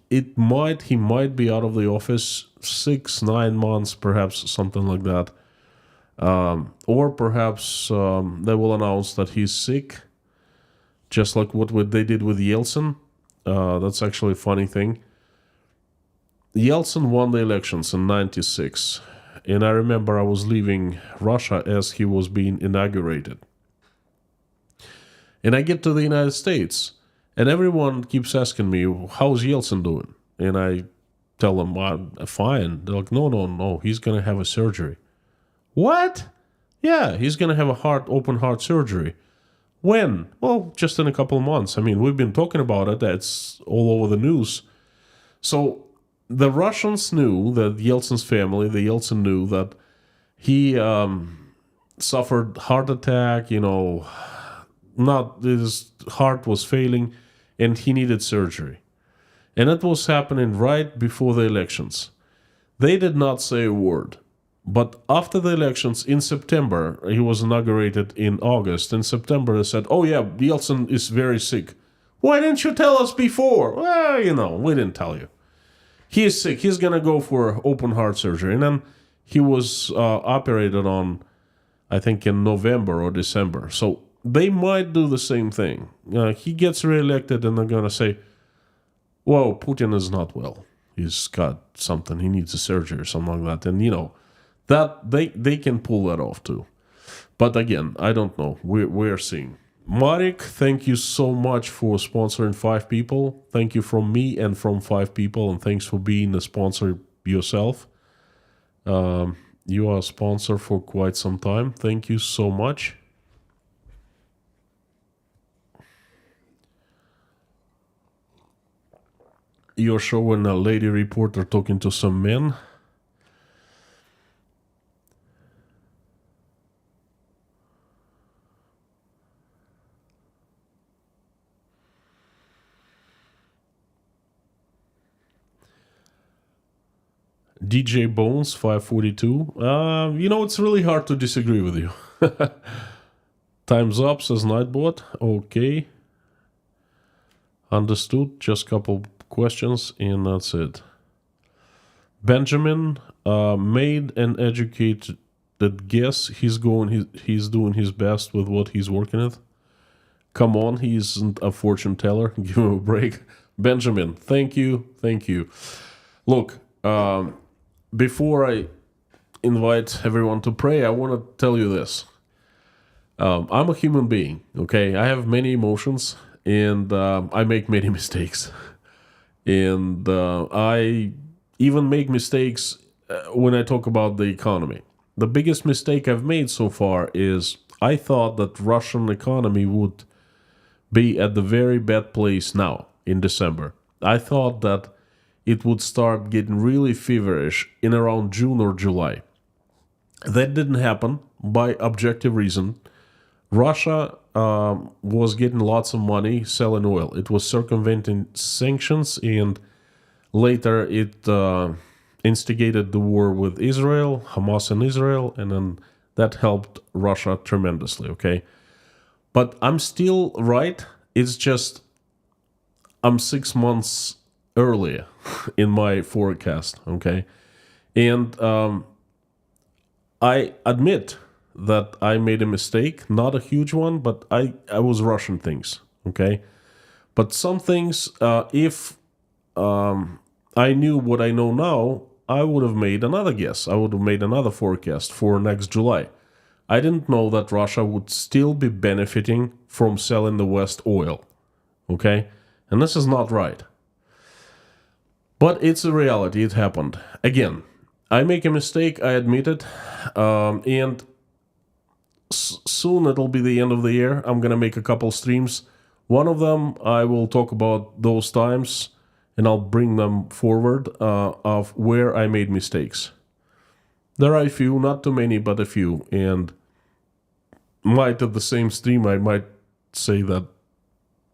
he might be out of the office 6-9 months, perhaps something like that. Or perhaps they will announce that he's sick, just like what they did with Yeltsin. That's actually a funny thing. Yeltsin won the elections in 96, and I remember I was leaving Russia as he was being inaugurated. And I get to the United States, and everyone keeps asking me, how's Yeltsin doing? And I tell them, fine. They're like, no, he's going to have a surgery. What? Yeah, he's going to have a open heart surgery. When? Well, just in a couple of months. I mean, we've been talking about it. That's all over the news. So the Russians knew that Yeltsin's family, the Yeltsin knew that he suffered heart attack, his heart was failing, and he needed surgery. And it was happening right before the elections. They did not say a word. But after the elections in September, he was inaugurated in August. In September, they said, oh yeah, Yeltsin is very sick. Why didn't you tell us before? Well, we didn't tell you. He is sick. He's going to go for open heart surgery. And then he was operated on, I think, in November or December. So they might do the same thing. He gets reelected and they're going to say, whoa, Putin is not well. He's got something. He needs a surgery or something like that. And, that they can pull that off too. But again, I don't know. We're seeing. Marek, thank you so much for sponsoring 5 people. Thank you from me and from 5 people, and thanks for being a sponsor yourself. You are a sponsor for quite some time. Thank you so much. You're showing a lady reporter talking to some men. DJ Bones 542. It's really hard to disagree with you. Time's up, says Nightbot. Okay. Understood. Just a couple questions and that's it. Benjamin made an educated guess. He's doing his best with what he's working with. Come on, he isn't a fortune teller. Give him a break. Benjamin, thank you. Look, before I invite everyone to pray, I want to tell you this. I'm a human being, okay? I have many emotions, and I make many mistakes. And I even make mistakes when I talk about the economy. The biggest mistake I've made so far is I thought that Russian economy would be at the very bad place now in December. I thought that it would start getting really feverish in around June or July. That didn't happen by objective reason. Russia was getting lots of money selling oil. It was circumventing sanctions, and later it instigated the war with Israel, Hamas and Israel, and then that helped Russia tremendously, okay? But I'm still right. It's just I'm 6 months earlier in my forecast, okay? And I admit that I made a mistake, not a huge one, but I was rushing things, okay? But some things, if I knew what I know now, I would have made another guess. I would have made another forecast for next July. I didn't know that Russia would still be benefiting from selling the West oil, okay? And this is not right. But it's a reality, it happened. Again, I make a mistake, I admit it, and soon it'll be the end of the year. I'm going to make a couple streams. One of them, I will talk about those times, and I'll bring them forward of where I made mistakes. There are a few, not too many, but a few, and might at the same stream, I might say that,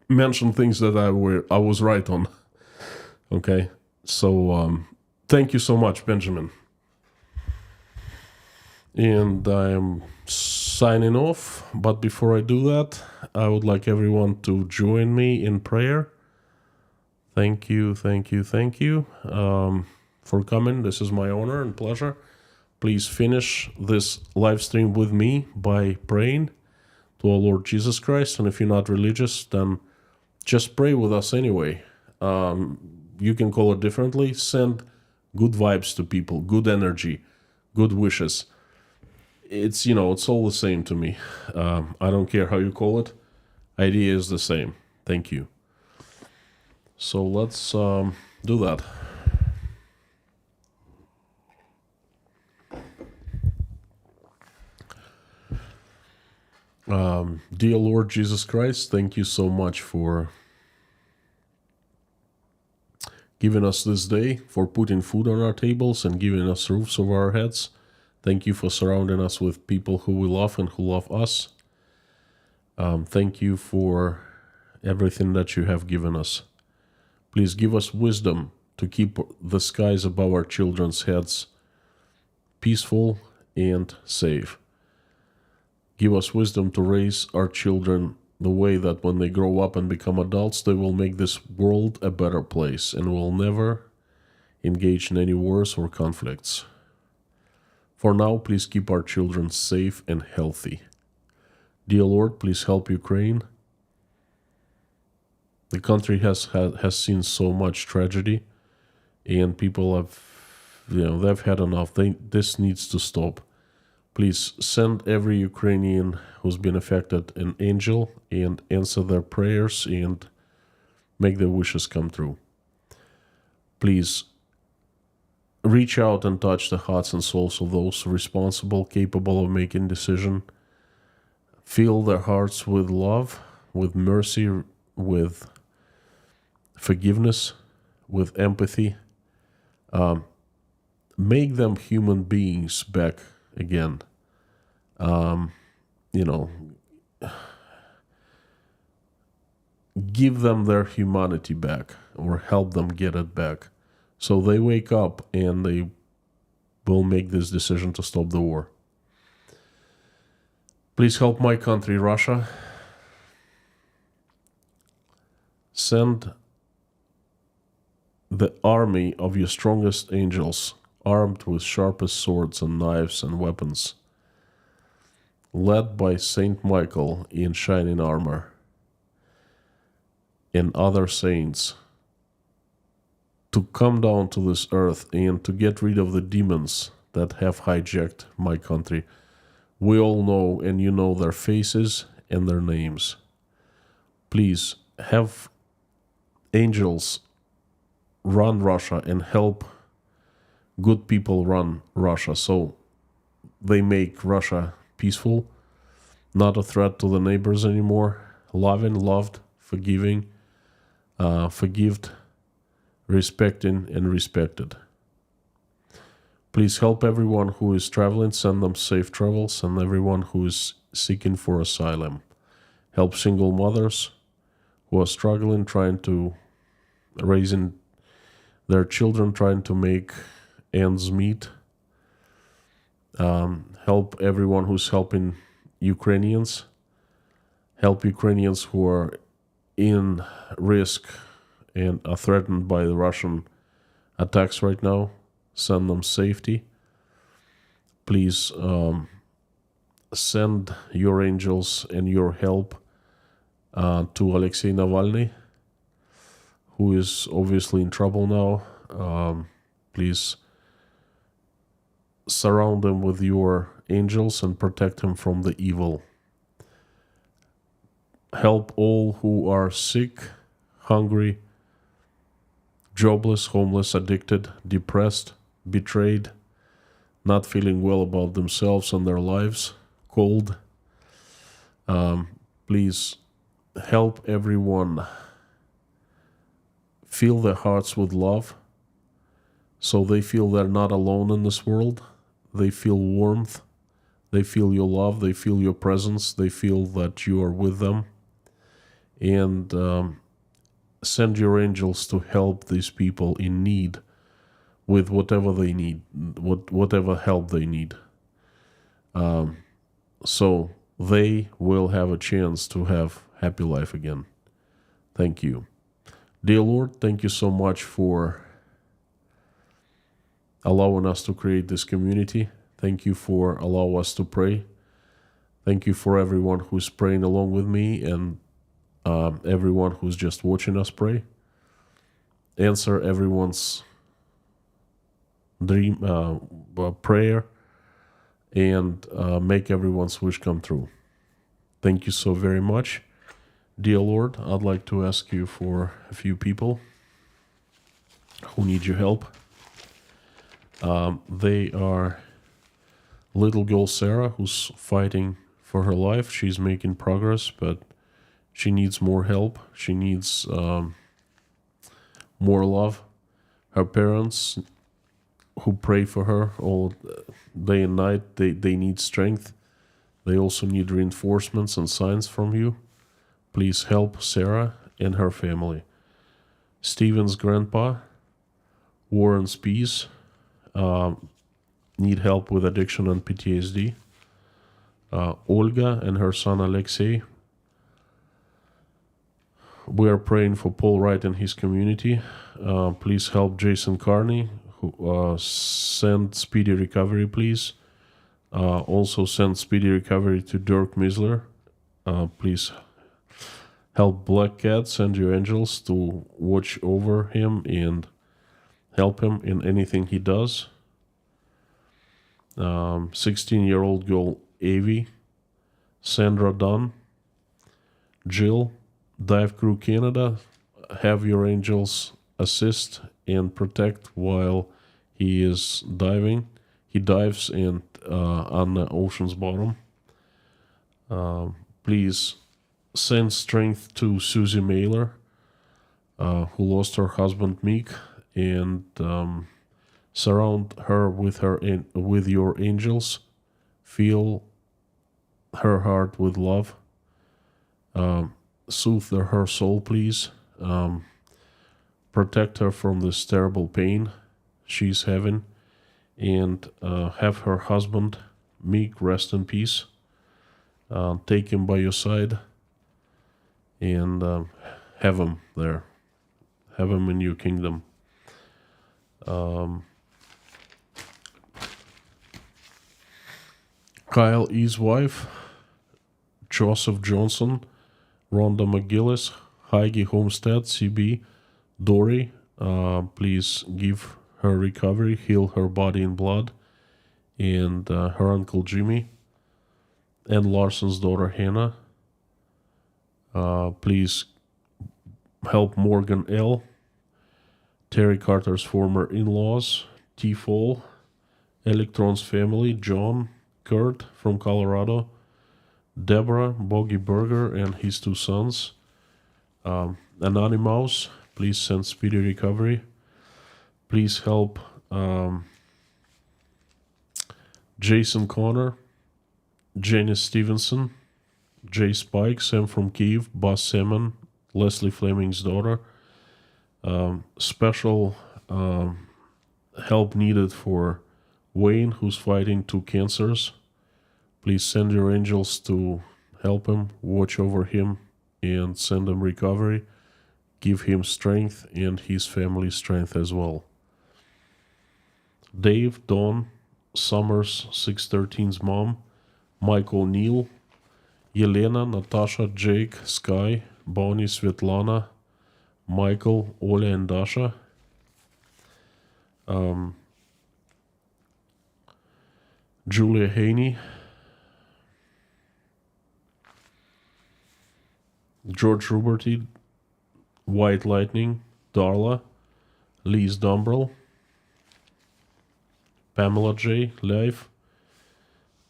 mention things that I was right on. Okay, so thank you so much, Benjamin. And I'm signing off, but before I do that, I would like everyone to join me in prayer. Thank you for coming. This is my honor and pleasure. Please finish this live stream with me by praying to our Lord Jesus Christ. And if you're not religious, then just pray with us anyway. You can call it differently. Send good vibes to people, good energy, good wishes. It's all the same to me. I don't care how you call it. Idea is the same. Thank you. So let's do that. Dear Lord Jesus Christ, thank you so much for giving us this day, for putting food on our tables and giving us roofs over our heads. Thank you for surrounding us with people who we love and who love us. Thank you for everything that you have given us. Please give us wisdom to keep the skies above our children's heads peaceful and safe. Give us wisdom to raise our children the way that when they grow up and become adults, they will make this world a better place and will never engage in any wars or conflicts. For now, please keep our children safe and healthy. Dear Lord, please help Ukraine. The country has seen so much tragedy, and people have, they've had enough. This needs to stop. Please send every Ukrainian who's been affected an angel and answer their prayers and make their wishes come true. Please reach out and touch the hearts and souls of those responsible, capable of making decision. Fill their hearts with love, with mercy, with forgiveness, with empathy. Make them human beings back again. Give them their humanity back, or help them get it back, so they wake up and they will make this decision to stop the war. Please help my country, Russia. Send the army of your strongest angels, armed with sharpest swords and knives and weapons, led by Saint Michael in shining armor and other saints, to come down to this earth and to get rid of the demons that have hijacked my country. We all know, and you know their faces and their names. Please have angels run Russia and help good people run Russia so they make Russia peaceful, not a threat to the neighbors anymore, loving, loved, forgiving, forgived, respecting, and respected. Please help everyone who is traveling, send them safe travels, and everyone who is seeking for asylum. Help single mothers who are struggling, trying to raising their children, trying to make ends meet. Help everyone who's helping Ukrainians. Help Ukrainians who are in risk and are threatened by the Russian attacks right now. Send them safety. Please send your angels and your help to Alexei Navalny, who is obviously in trouble now. Please surround him with your angels and protect him from the evil. Help all who are sick, hungry, jobless, homeless, addicted, depressed, betrayed, not feeling well about themselves and their lives, cold. Please help everyone fill their hearts with love so they feel they're not alone in this world. They feel warmth. They feel your love. They feel your presence. They feel that you are with them. And send your angels to help these people in need with whatever they need, whatever help they need. So they will have a chance to have happy life again. Thank you. Dear Lord, thank you so much for allowing us to create this community. Thank you for allowing us to pray. Thank you for everyone who's praying along with me and everyone who's just watching us pray. Answer everyone's dream, prayer, and make everyone's wish come true. Thank you so very much. Dear Lord, I'd like to ask you for a few people who need your help. They are little girl Sarah, who's fighting for her life. She's making progress, but she needs more help. She needs more love. Her parents who pray for her all day and night, they need strength. They also need reinforcements and signs from you. Please help Sarah and her family. Steven's grandpa, Warren's peace, need help with addiction and PTSD. Olga and her son Alexei. We are praying for Paul Wright and his community. Please help Jason Carney. Send speedy recovery, please. Also send speedy recovery to Dirk Misler. Please help Black Cat. Send your angels to watch over him and help him in anything he does. 16-year-old girl Avi, Sandra Dunn, Jill, Dive Crew Canada, have your angels assist and protect while he is diving. He dives and on the ocean's bottom. Please send strength to Susie Mailer, who lost her husband Meek, and surround her with your angels. Fill her heart with love. Soothe her soul, please. Protect her from this terrible pain she's having, and have her husband, Meek, rest in peace. Take him by your side and have him there. Have him in your kingdom. Kyle E.'s wife, Joseph Johnson, Rhonda McGillis, Heidi Homestead, CB, Dory, please give her recovery, heal her body and blood, and her uncle Jimmy, and Larson's daughter Hannah. Please help Morgan L., Terry Carter's former in-laws, T. Fall, Electron's family, John, Kurt from Colorado, Deborah, Boggy Burger, and his 2 sons. Anonymous, please send speedy recovery. Please help Jason Connor, Janice Stevenson, Jay Spike, Sam from Kiev, Buzz Salmon, Leslie Fleming's daughter. Special help needed for Wayne, who's fighting 2 cancers. Please send your angels to help him, watch over him, and send him recovery. Give him strength and his family strength as well. Dave, Dawn, Summers 613's mom, Mike O'Neill, Yelena, Natasha, Jake, Sky, Bonnie, Svetlana, Michael, Oля, and Dasha. Julia Haney, George Ruberty, White Lightning, Darla, Lise Dumbrell, Pamela J. Life,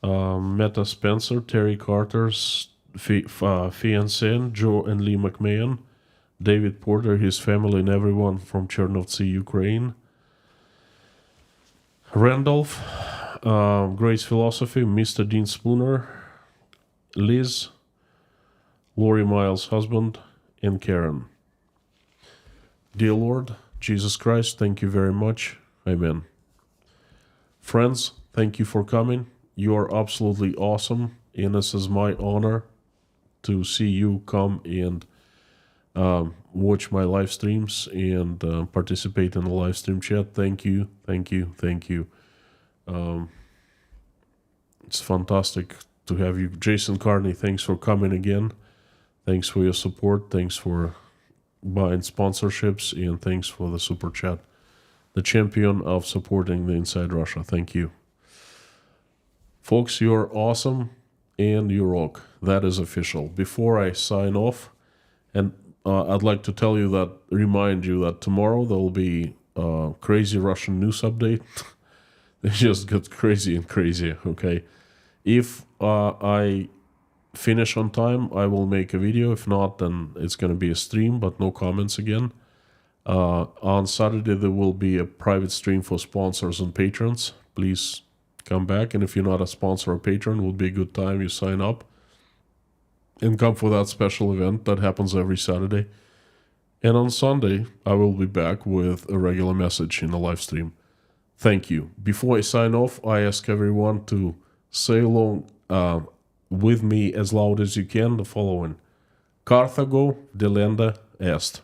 Meta Spencer, Terry Carter's fiancé, Joe and Lee McMahon, David Porter, his family, and everyone from Chernovtsi, Ukraine. Randolph, Grace Philosophy, Mr. Dean Spooner, Liz, Lori Miles' husband, and Karen. Dear Lord Jesus Christ, thank you very much. Amen. Friends, thank you for coming. You are absolutely awesome, and this is my honor to see you come and watch my live streams and participate in the live stream chat. Thank you, thank you, thank you. It's fantastic to have you. Jason Carney, thanks for coming again. Thanks for your support. Thanks for buying sponsorships, and thanks for the super chat. The champion of supporting the Inside Russia. Thank you. Folks, you're awesome and you rock. That is official. Before I sign off, and I'd like to remind you that tomorrow there will be a crazy Russian news update. They just get crazy and crazier, okay? If I finish on time, I will make a video. If not, then it's going to be a stream, but no comments again. On Saturday, there will be a private stream for sponsors and patrons. Please come back. And if you're not a sponsor or patron, it will be a good time. You sign up and come for that special event that happens every Saturday. And on Sunday, I will be back with a regular message in the live stream. Thank you. Before I sign off, I ask everyone to say along with me as loud as you can the following. Carthago delenda est.